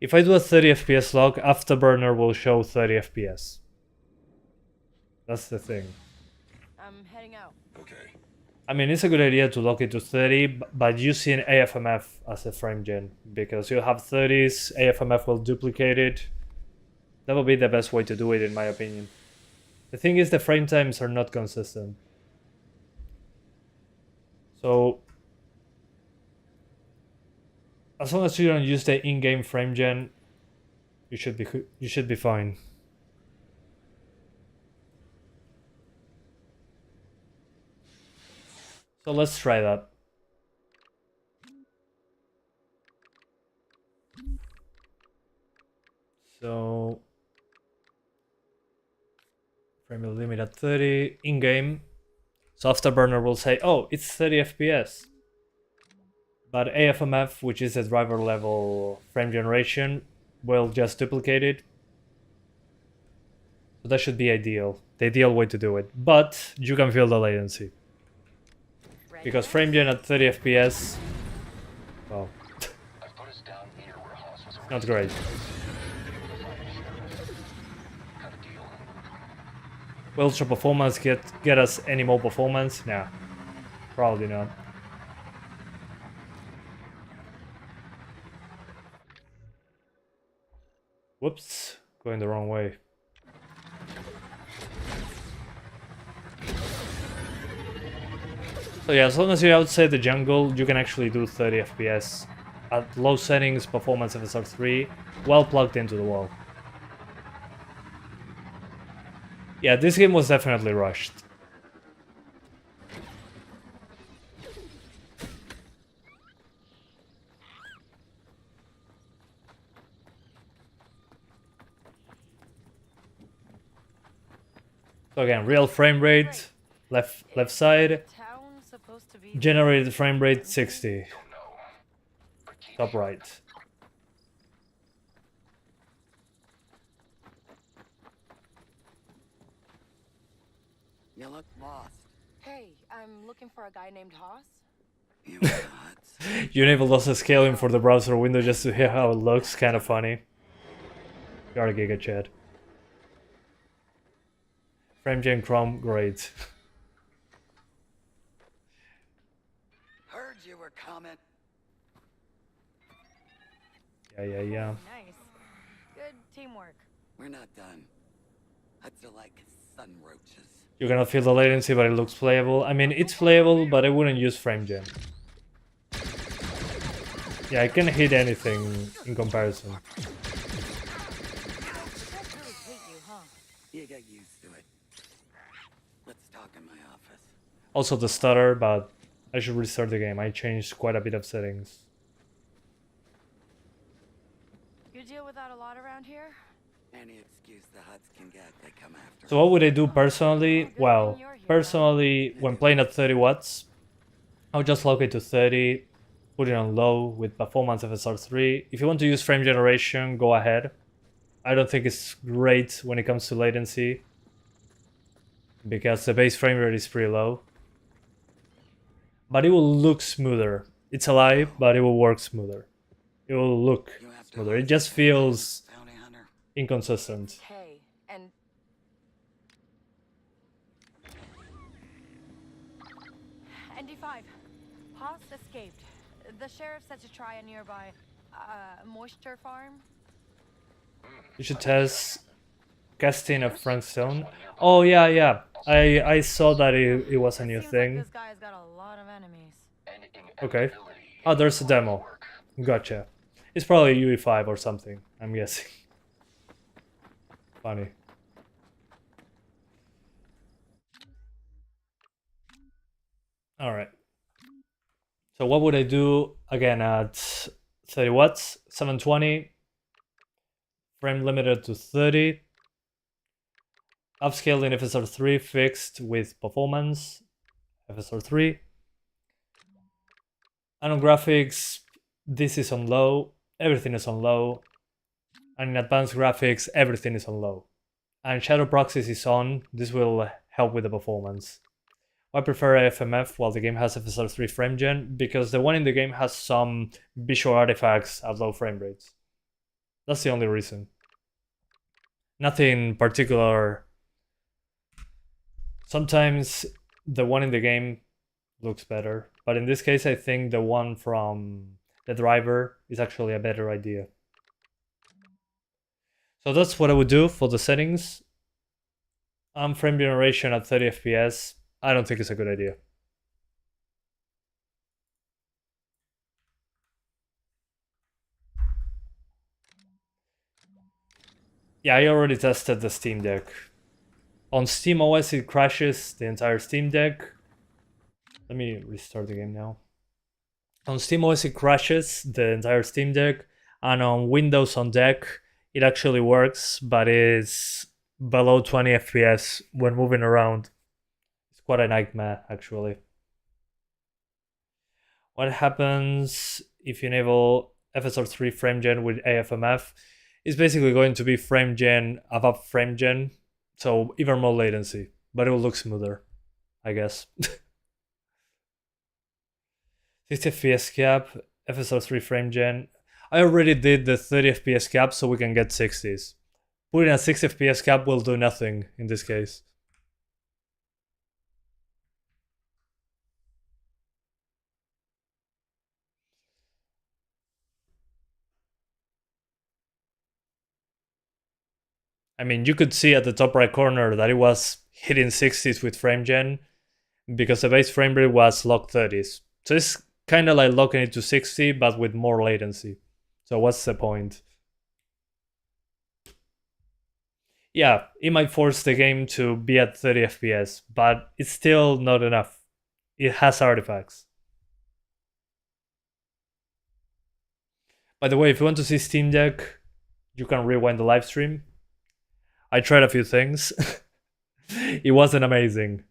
If I do a 30 FPS lock, Afterburner will show 30 FPS. That's the thing. I'm heading out. Okay. I mean, it's a good idea to lock it to 30, but using AFMF as a frame gen, because you have 30s, AFMF will duplicate it. That would be the best way to do it, in my opinion. The thing is, the frame times are not consistent. So, as long as you don't use the in-game frame gen, you should be fine. So let's try that. So frame rate limit at 30 in-game. So Afterburner will say, oh, it's 30 FPS. But AFMF, which is a driver level frame generation, will just duplicate it. So that should be ideal. The ideal way to do it. But you can feel the latency. Ready? Because frame gen at 30 FPS, well, I've put us down near where Haas was not arrested. great. Got a deal. Will Ultra Performance get us any more performance? Nah, probably not. Whoops, going the wrong way. So yeah, as long as you're outside the jungle, you can actually do 30 FPS at low settings, Performance FSR3, well plugged into the wall. Yeah, this game was definitely rushed. So again, real frame rate, left side, Town's supposed to be generated frame rate 60, Don't know. But keep top right. You look lost. Hey, I'm looking for a guy named Haas. You nuts. You enable lossless scaling for the browser window just to hear how it looks, kind of funny. You're a Giga Chad. FrameGen Chrome, great. Heard you were coming. Yeah. Nice. Good teamwork. We're not done. Huts are like sun roaches. You're gonna feel the latency, but it looks playable. I mean, it's playable, but I wouldn't use FrameGen. Yeah, I can hit anything in comparison. Guys really hate you, huh? You get used to it. Let's talk in my office. Also the stutter, but I should restart the game. I changed quite a bit of settings. You deal with that a lot around here? Any excuse the Huts can get, they come after. So what would I do personally? Well, personally, when playing at 30 watts, I would just lock it to 30, put it on low with Performance FSR3. If you want to use frame generation, go ahead. I don't think it's great when it comes to latency, because the base frame rate is pretty low. But it will look smoother. It's a lie, but it will work smoother. It will look smoother. It just feels Bounty hunter. inconsistent. Hey, and ND5. Haas escaped. The sheriff said to try a nearby moisture farm. You should test casting of Frank Stone. Oh yeah. I saw that it was a new Seems thing. Like this guy's got a lot of enemies. And Okay. inevitability Oh, there's a is demo. work. Gotcha. It's probably UE5 or something, I'm guessing. Funny. Alright. So what would I do again at 30 watts, 720, frame limited to 30, upscaled in FSR3 fixed with performance, FSR3. And on graphics, this is on low, everything is on low. And in advanced graphics, everything is on low. And shadow proxies is on, this will help with the performance. I prefer AFMF while the game has FSR3 frame gen, because the one in the game has some visual artifacts at low frame rates. That's the only reason. Nothing particular. Sometimes the one in the game looks better, but in this case I think the one from the driver is actually a better idea. So that's what I would do for the settings. Frame generation at 30 FPS, I don't think it's a good idea. Yeah, I already tested the Steam Deck. On SteamOS it crashes the entire Steam Deck. Let me restart the game now. On SteamOS it crashes the entire Steam Deck, and on Windows on Deck it actually works, but it's below 20 FPS when moving around. It's quite a nightmare actually. What happens if you enable FSR3 frame gen with AFMF? It's basically going to be frame gen above frame gen, so even more latency, but it will look smoother, I guess. 60 FPS cap, FSR3 frame gen. I already did the 30 FPS cap so we can get 60s. Putting a 60 FPS cap will do nothing in this case. I mean, you could see at the top right corner that it was hitting 60s with frame gen because the base frame rate was locked 30s. So it's kind of like locking it to 60 but with more latency. So what's the point? Yeah, it might force the game to be at 30 FPS, but it's still not enough. It has artifacts. By the way, if you want to see Steam Deck, you can rewind the live stream. I tried a few things. It wasn't amazing.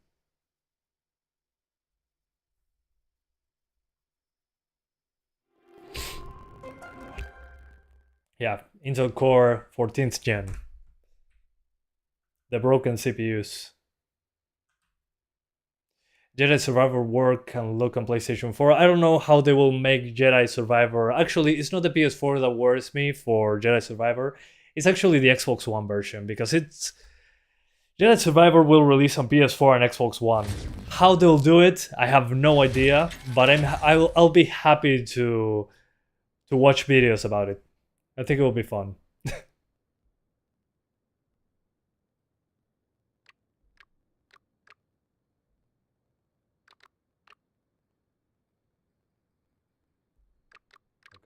Yeah, Intel Core 14th gen. The broken CPUs. Jedi Survivor work and look on PlayStation 4. I don't know how they will make Jedi Survivor. Actually, it's not the PS4 that worries me for Jedi Survivor. It's actually the Xbox One version, because it's Jedi Survivor will release on PS4 and Xbox One. How they'll do it, I have no idea, but I'll be happy to watch videos about it. I think it will be fun.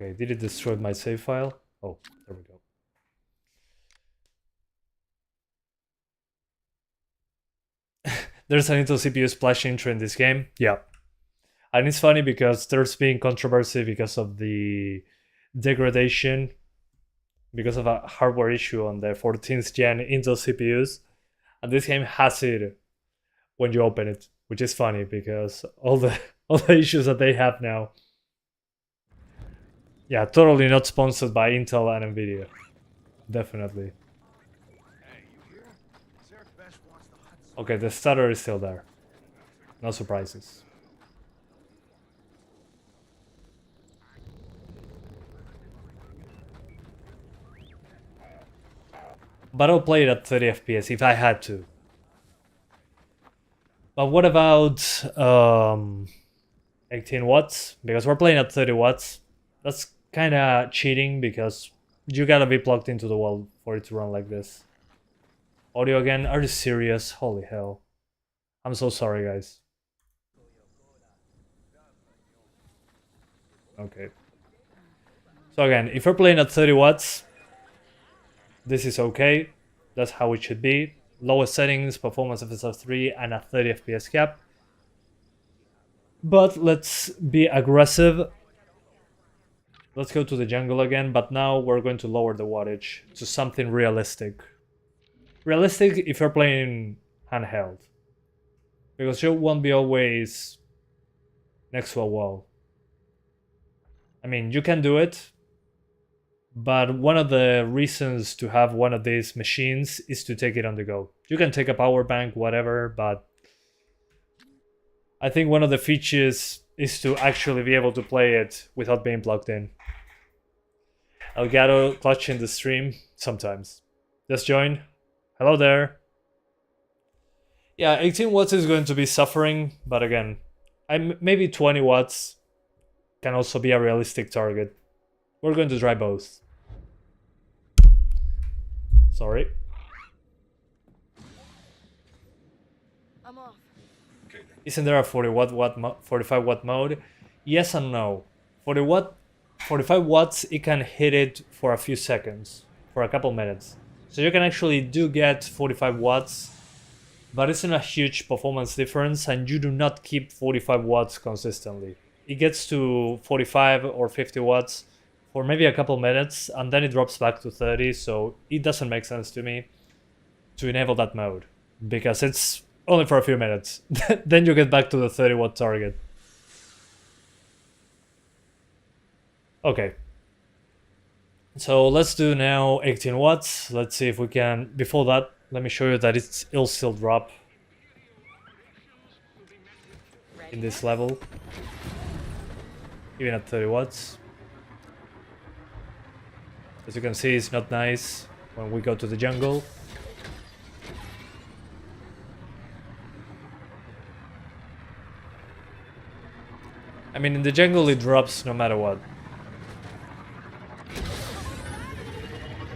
Okay, did it destroy my save file? Oh, there we go. There's an Intel CPU splash intro in this game. Yeah. And it's funny because there's been controversy because of the degradation, because of a hardware issue on the 14th gen Intel CPUs. And this game has it when you open it, which is funny because all the issues that they have now. Yeah, totally not sponsored by Intel and Nvidia. Definitely. Okay, the stutter is still there. No surprises. But I'll play it at 30 FPS if I had to. But what about 18 watts? Because we're playing at 30 watts. That's kind of cheating because you gotta be plugged into the wall for it to run like this. Audio again? Are you serious? Holy hell. I'm so sorry, guys. Okay. So again, if we're playing at 30 watts, this is okay. That's how it should be. Lowest settings, Performance FSR3, and a 30 FPS cap. But let's be aggressive. Let's go to the jungle again, but now we're going to lower the wattage to something realistic. Realistic if you're playing handheld, because you won't be always next to a wall. I mean, you can do it, but one of the reasons to have one of these machines is to take it on the go. You can take a power bank, whatever, but I think one of the features is to actually be able to play it without being plugged in. Elgato clutching the stream sometimes. Just join. Hello there. Yeah, 18 watts is going to be suffering, but again, maybe 20 watts can also be a realistic target. We're going to try both. Sorry. I'm off. Isn't there a 45 watt mode? Yes and no. 45 watts, it can hit it for a few seconds, for a couple minutes. So you can actually do get 45 watts, but it's not a huge performance difference, and you do not keep 45 watts consistently. It gets to 45 or 50 watts for maybe a couple minutes, and then it drops back to 30, so it doesn't make sense to me to enable that mode, because it's only for a few minutes. Then you get back to the 30 watt target. Okay. So let's do now 18 watts. Let's see if we can... Before that, let me show you that it'll still drop in this level, even at 30 watts. As you can see, it's not nice when we go to the jungle. I mean, in the jungle it drops no matter what.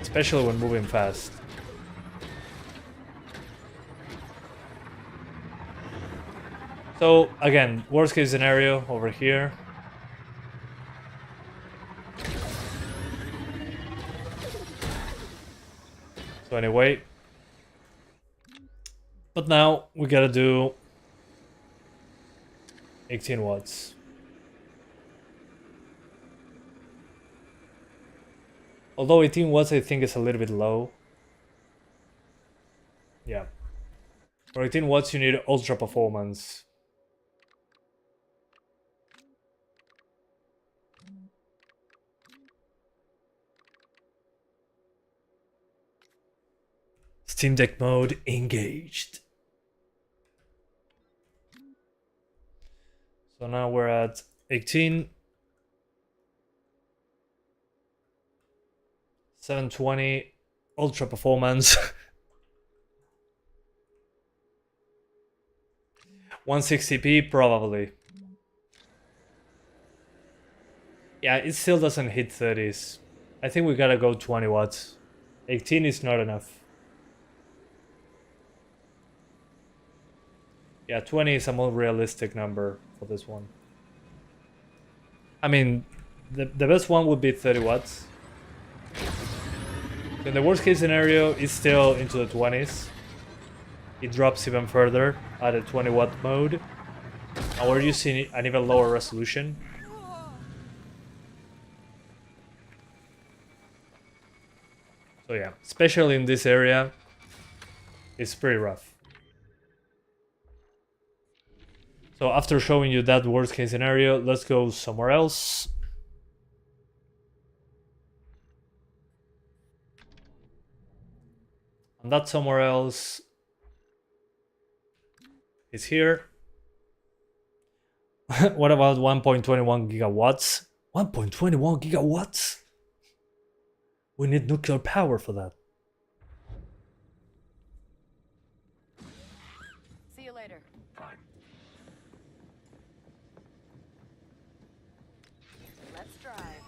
Especially when moving fast. So, again, worst case scenario over here. So anyway. But now we gotta do 18 watts. Although 18 watts I think is a little bit low. Yeah. For 18 watts you need ultra performance. Steam Deck mode engaged. So now we're at 18. 720 ultra performance. 160p probably. Yeah, it still doesn't hit 30s. I think we gotta go 20 watts. 18 is not enough. Yeah, 20 is a more realistic number for this one. I mean, the best one would be 30 watts. In the worst case scenario, it's still into the 20s. It drops even further at a 20 watt mode. And we're using an even lower resolution. So yeah, especially in this area, it's pretty rough. So after showing you that worst case scenario, let's go somewhere else. And that somewhere else is here. What about 1.21 gigawatts? 1.21 gigawatts? We need nuclear power for that. See you later. Fine. Let's drive.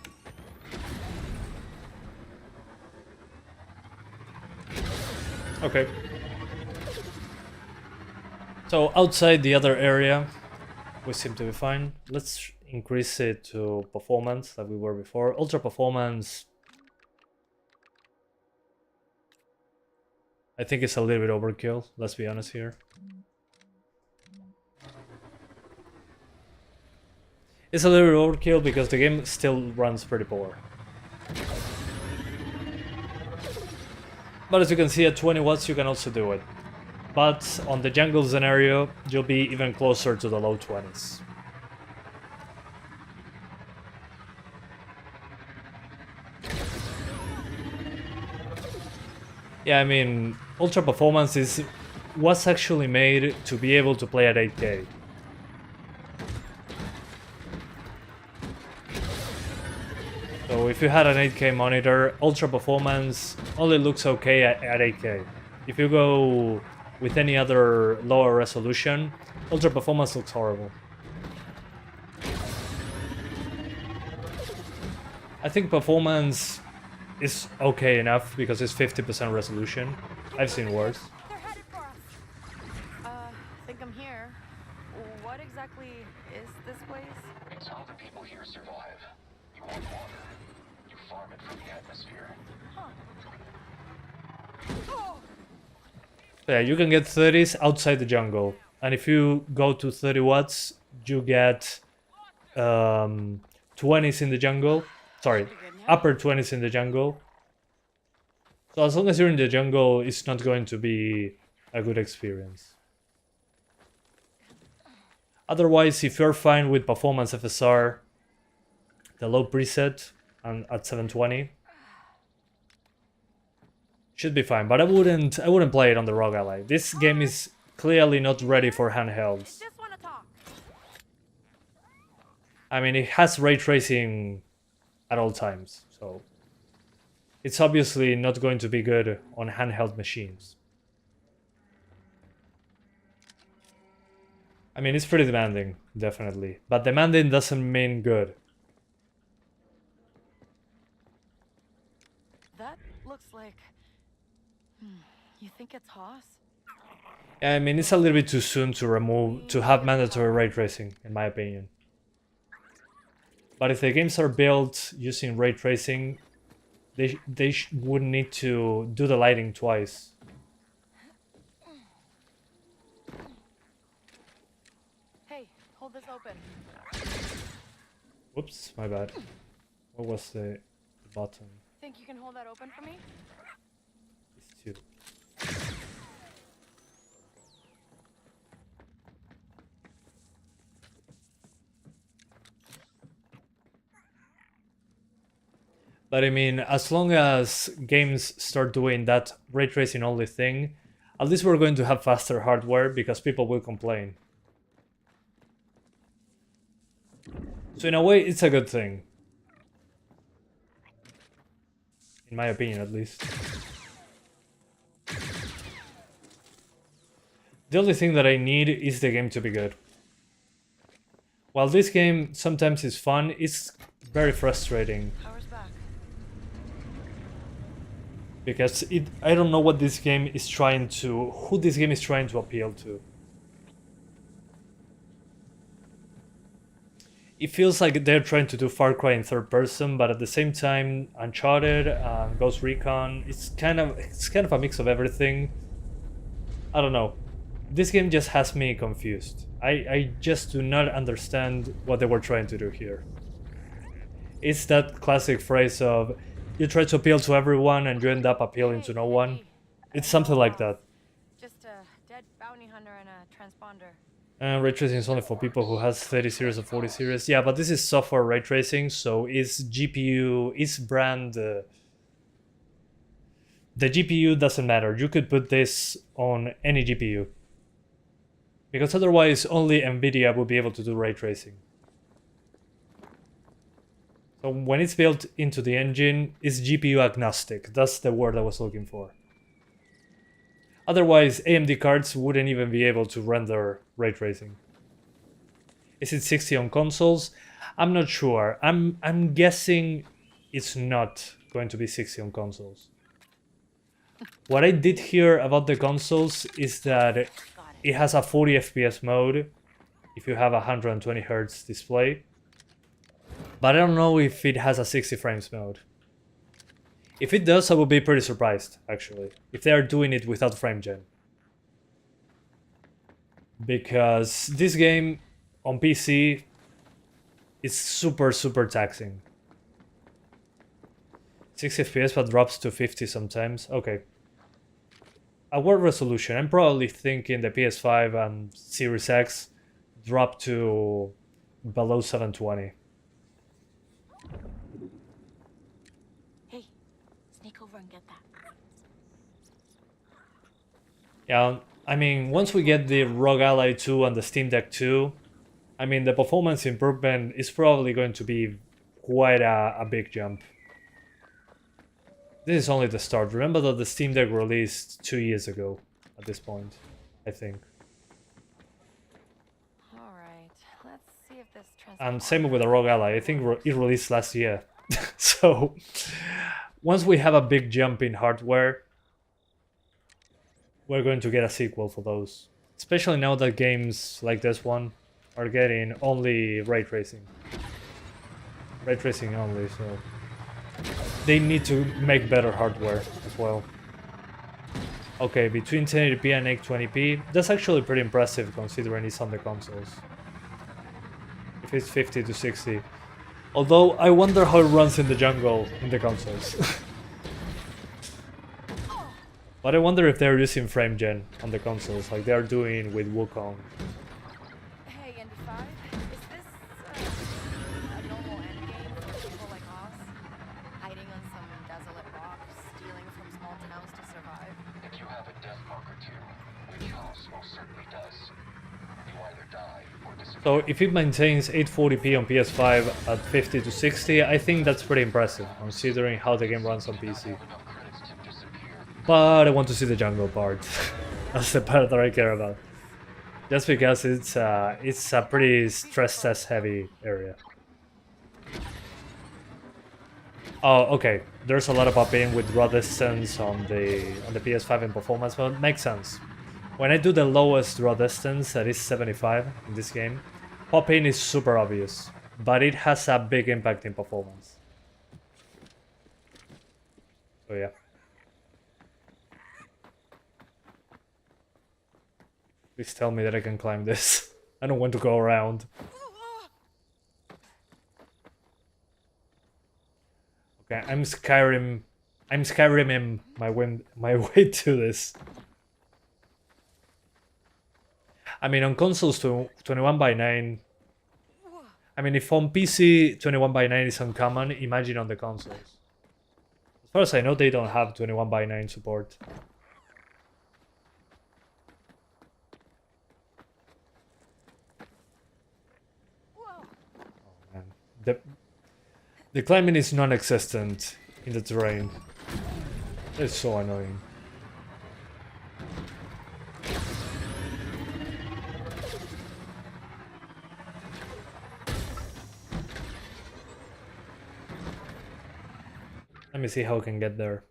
Okay. So outside the other area, we seem to be fine. Let's increase it to performance like we were before. Ultra performance, I think it's a little bit overkill, let's be honest here. It's a little bit overkill because the game still runs pretty poor. But as you can see, at 20 watts you can also do it. But on the jungle scenario, you'll be even closer to the low 20s. Yeah, I mean, ultra performance was actually made to be able to play at 8K. So if if you had an 8K monitor, ultra performance only looks okay at 8K. If you go with any other lower resolution, ultra performance looks horrible. I think performance is okay enough because it's 50% resolution. I've seen worse. They're headed for us. Think I'm here. What exactly is this place? It's how the people here survive. You want water, you farm it from the atmosphere. Oh, Yeah, you can get 30s outside the jungle. And if you go to 30 watts, you get 20s in the jungle. Sorry, upper 20s in the jungle. So as long as you're in the jungle, it's not going to be a good experience. Otherwise, if you're fine with Performance FSR, the low preset, and at 720, should be fine. But I wouldn't play it on the ROG Ally. This game is clearly not ready for handhelds. just want to talk. I mean, it has ray tracing at all times, so it's obviously not going to be good on handheld machines. I mean, it's pretty demanding, definitely, but demanding doesn't mean good. That looks like... You think it's Haas? I mean, it's a little bit too soon to have mandatory ray tracing, in my opinion. But if the games are built using ray tracing, they would need to do the lighting twice. Hey, hold this open. Whoops, my bad. What was the button? Think you can hold that open for me? It's 2. But I mean, as long as games start doing that ray tracing only thing, at least we're going to have faster hardware because people will complain. So in a way, it's a good thing. In my opinion, at least. The only thing that I need is the game to be good. While this game sometimes is fun, it's very frustrating. Power's back. Because I don't know what this game is trying to... who this game is trying to appeal to. It feels like they're trying to do Far Cry in third person, but at the same time, Uncharted, Ghost Recon, it's kind of a mix of everything. I don't know. This game just has me confused. I just do not understand what they were trying to do here. It's that classic phrase of, you try to appeal to everyone and you end up appealing to no one. It's something like that. Just a dead bounty hunter and a transponder. And ray tracing is only for people who has 30 series or 40 series. Yeah, but this is software ray tracing, so it's GPU, it's brand... the GPU doesn't matter. You could put this on any GPU. Because otherwise only NVIDIA would be able to do ray tracing. So when it's built into the engine, it's GPU agnostic. That's the word I was looking for. Otherwise, AMD cards wouldn't even be able to render ray tracing. Is it 60 on consoles? I'm not sure. I'm guessing it's not going to be 60 on consoles. What I did hear about the consoles is that it has a 40 FPS mode if you have a 120 Hz display. But I don't know if it has a 60 frames mode. If it does, I would be pretty surprised, actually, if they are doing it without frame gen. Because this game on PC is super taxing. 60 FPS but drops to 50 sometimes. Okay. At what resolution? I'm probably thinking the PS5 and Series X drop to below 720. Hey, sneak over and get that. Yeah, I mean, once we get the ROG Ally 2 and the Steam Deck 2, I mean, the performance improvement is probably going to be quite a big jump. This is only the start. Remember that the Steam Deck released 2 years ago at this point, I think. All right, let's see if this And same with the ROG Ally. I think it released last year. So once we have a big jump in hardware, we're going to get a sequel for those. Especially now that games like this one are getting only ray tracing. Ray tracing only, so they need to make better hardware as well. Okay, between 1080p and 820p, that's actually pretty impressive considering it's on the consoles. If it's 50 to 60. Although, I wonder how it runs in the jungle in the consoles. But I wonder if they're using frame gen on the consoles, like they're doing with Wukong. Hey, ND5, is this a normal endgame for people like us? Hiding on some desolate rocks, stealing from small towns to survive? If you have a death mark or two, which house most certainly does, you either die or disappear. So if it maintains 840p on PS5 at 50 to 60, I think that's pretty impressive, considering how the game runs on PC. Enough credits to disappear. But I want to see the jungle part. That's the part that I care about. Just because it's a pretty stress test heavy area. Oh, okay. There's a lot of popping with draw distance on the PS5 in performance, but it makes sense. When I do the lowest draw distance, that is 75 in this game, popping is super obvious, but it has a big impact in performance. So yeah. Please tell me that I can climb this. I don't want to go around. Okay, I'm Skyriming my way to this. I mean, on consoles, 21:9. I mean, if on PC 21:9 is uncommon, imagine on the consoles. As far as I know, they don't have 21:9 support. Oh, man. The climbing is non-existent in the terrain. It's so annoying. Let me see how I can get there.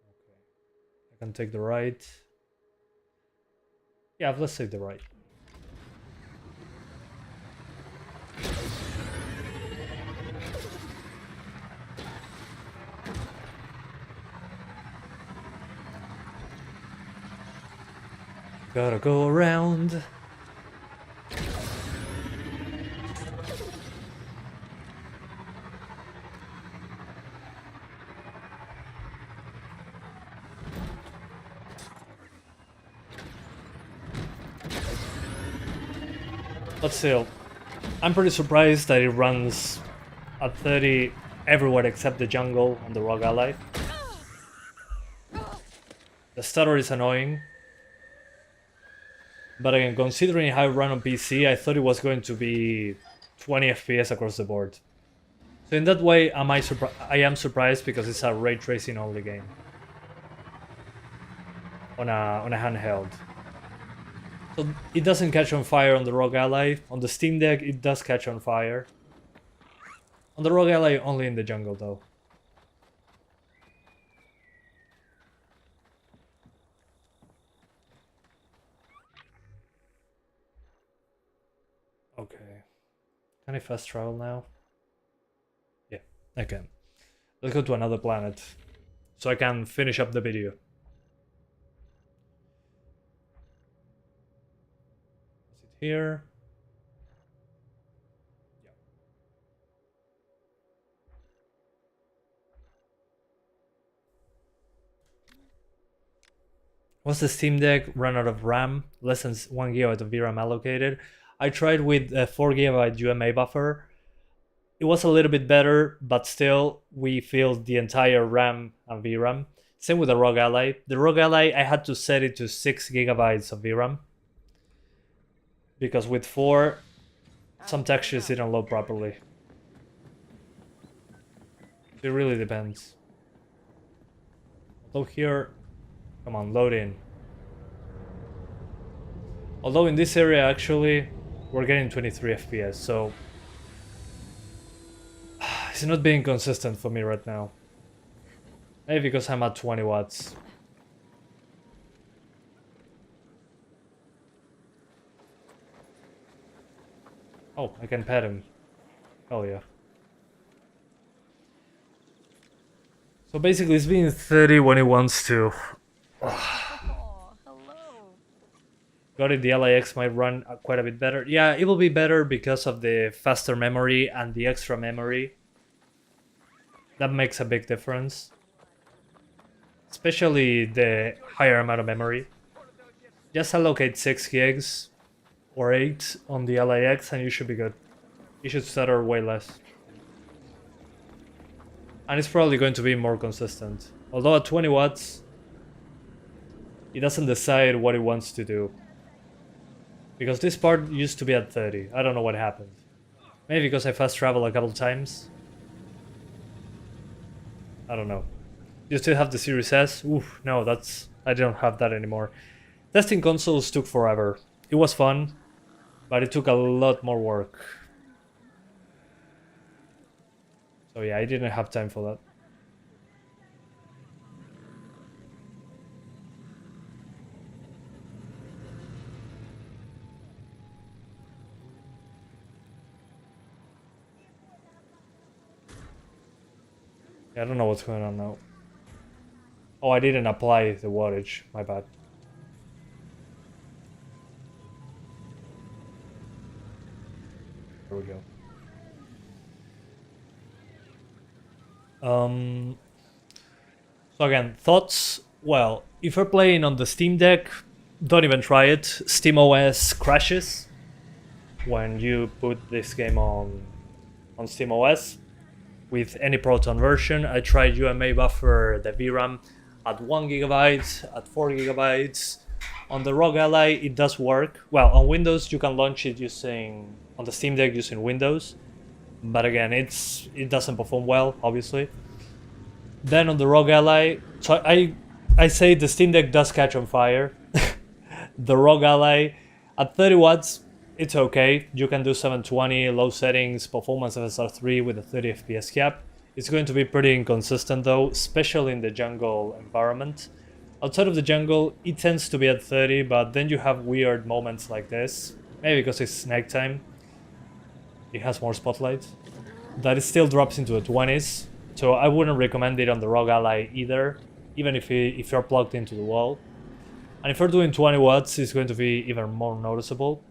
Okay. I can take the right. Yeah, let's take the right. Gotta go around. But still, I'm pretty surprised that it runs at 30 everywhere except the jungle on the ROG Ally. The stutter is annoying. But again, considering how it ran on PC, I thought it was going to be 20 FPS across the board. So in that way, I am surprised because it's a ray tracing only game. On a handheld. So it doesn't catch on fire on the ROG Ally. On the Steam Deck, it does catch on fire. On the ROG Ally, only in the jungle though. Okay. Can I fast travel now? Yeah, I can. Let's go to another planet. So I can finish up the video. Here. Yeah. Was the Steam Deck run out of RAM? Less than 1 GB of VRAM allocated. I tried with a 4 GB UMA buffer. It was a little bit better, but still we filled the entire RAM and VRAM. Same with the ROG Ally. The ROG Ally, I had to set it to 6 GB of VRAM. Because with 4, some textures didn't load properly. It really depends. Although here, come on, load in. Although in this area actually, we're getting 23 FPS, so it's not being consistent for me right now. Maybe because I'm at 20 watts. Oh, I can pet him. Oh yeah. So basically it's being 30 when he wants to. Oh, hello. Got it, the LAX might run quite a bit better. Yeah, it will be better because of the faster memory and the extra memory. That makes a big difference. Especially the higher amount of memory. Just allocate 6 gigs or 8 on the LAX and you should be good. You should stutter way less. And it's probably going to be more consistent. Although at 20 watts, it doesn't decide what it wants to do. Because this part used to be at 30. I don't know what happened. Maybe because I fast traveled a couple times. I don't know. You still have the Series S? Oof, no, I don't have that anymore. Testing consoles took forever. It was fun, but it took a lot more work. So yeah, I didn't have time for that. Yeah, I don't know what's going on now. Oh, I didn't apply the wattage. My bad. There we go. So again, thoughts? Well, if you're playing on the Steam Deck, don't even try it. SteamOS crashes when you put this game on SteamOS with any Proton version. I tried UMA buffer the VRAM at 1 GB, at 4 GB. On the ROG Ally, it does work. Well, on Windows, you can launch it using on the Steam Deck using Windows, but again, it doesn't perform well, obviously. Then on the ROG Ally, so I say the Steam Deck does catch on fire. The ROG Ally at 30 watts, it's okay. You can do 720 low settings, Performance FSR3 with a 30 FPS cap. It's going to be pretty inconsistent though, especially in the jungle environment. Outside of the jungle, it tends to be at 30, but then you have weird moments like this. Maybe because it's nighttime. It has more spotlight. That it still drops into the 20s. So I wouldn't recommend it on the ROG Ally either, even if you're plugged into the wall. And if you're doing 20 watts, it's going to be even more noticeable.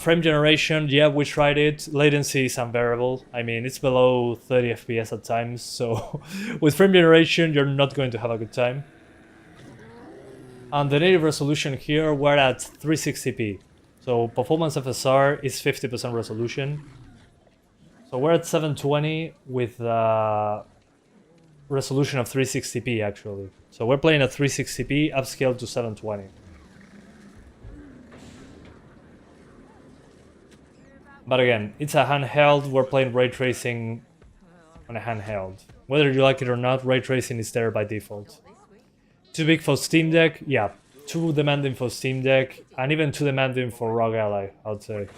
Frame generation, yeah, we tried it. Latency is unbearable. I mean, it's below 30 FPS at times, so with frame generation, you're not going to have a good time. And the native resolution here, we're at 360p. So Performance FSR is 50% resolution. So we're at 720 with a resolution of 360p actually. So we're playing at 360p upscaled to 720. But again, it's a handheld, we're playing ray tracing on a handheld. Whether you like it or not, ray tracing is there by default. Too big for Steam Deck? Yeah. Too demanding for Steam Deck, and even too demanding for ROG Ally, I would say.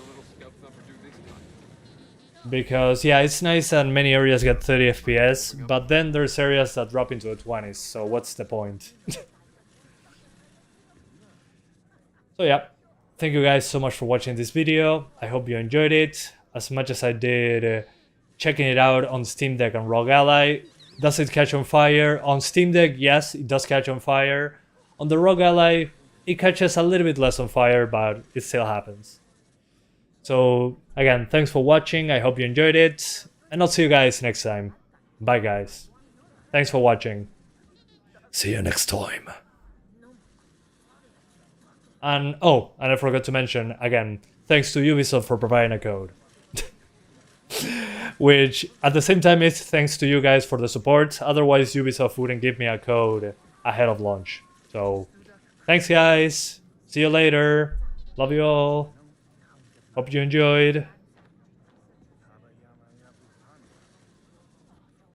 Because, yeah, it's nice and many areas get 30 FPS, but then there's areas that drop into the 20s, so what's the point? So yeah, thank you guys so much for watching this video. I hope you enjoyed it as much as I did checking it out on Steam Deck and ROG Ally. Does it catch on fire? On Steam Deck, yes, it does catch on fire. On the ROG Ally, it catches a little bit less on fire, but it still happens. So, again, thanks for watching, I hope you enjoyed it, and I'll see you guys next time. Bye guys. Thanks for watching. See you next time. And, oh, and I forgot to mention, again, thanks to Ubisoft for providing a code. Which, at the same time, is thanks to you guys for the support, otherwise Ubisoft wouldn't give me a code ahead of launch. So, thanks guys, see you later, love you all, hope you enjoyed.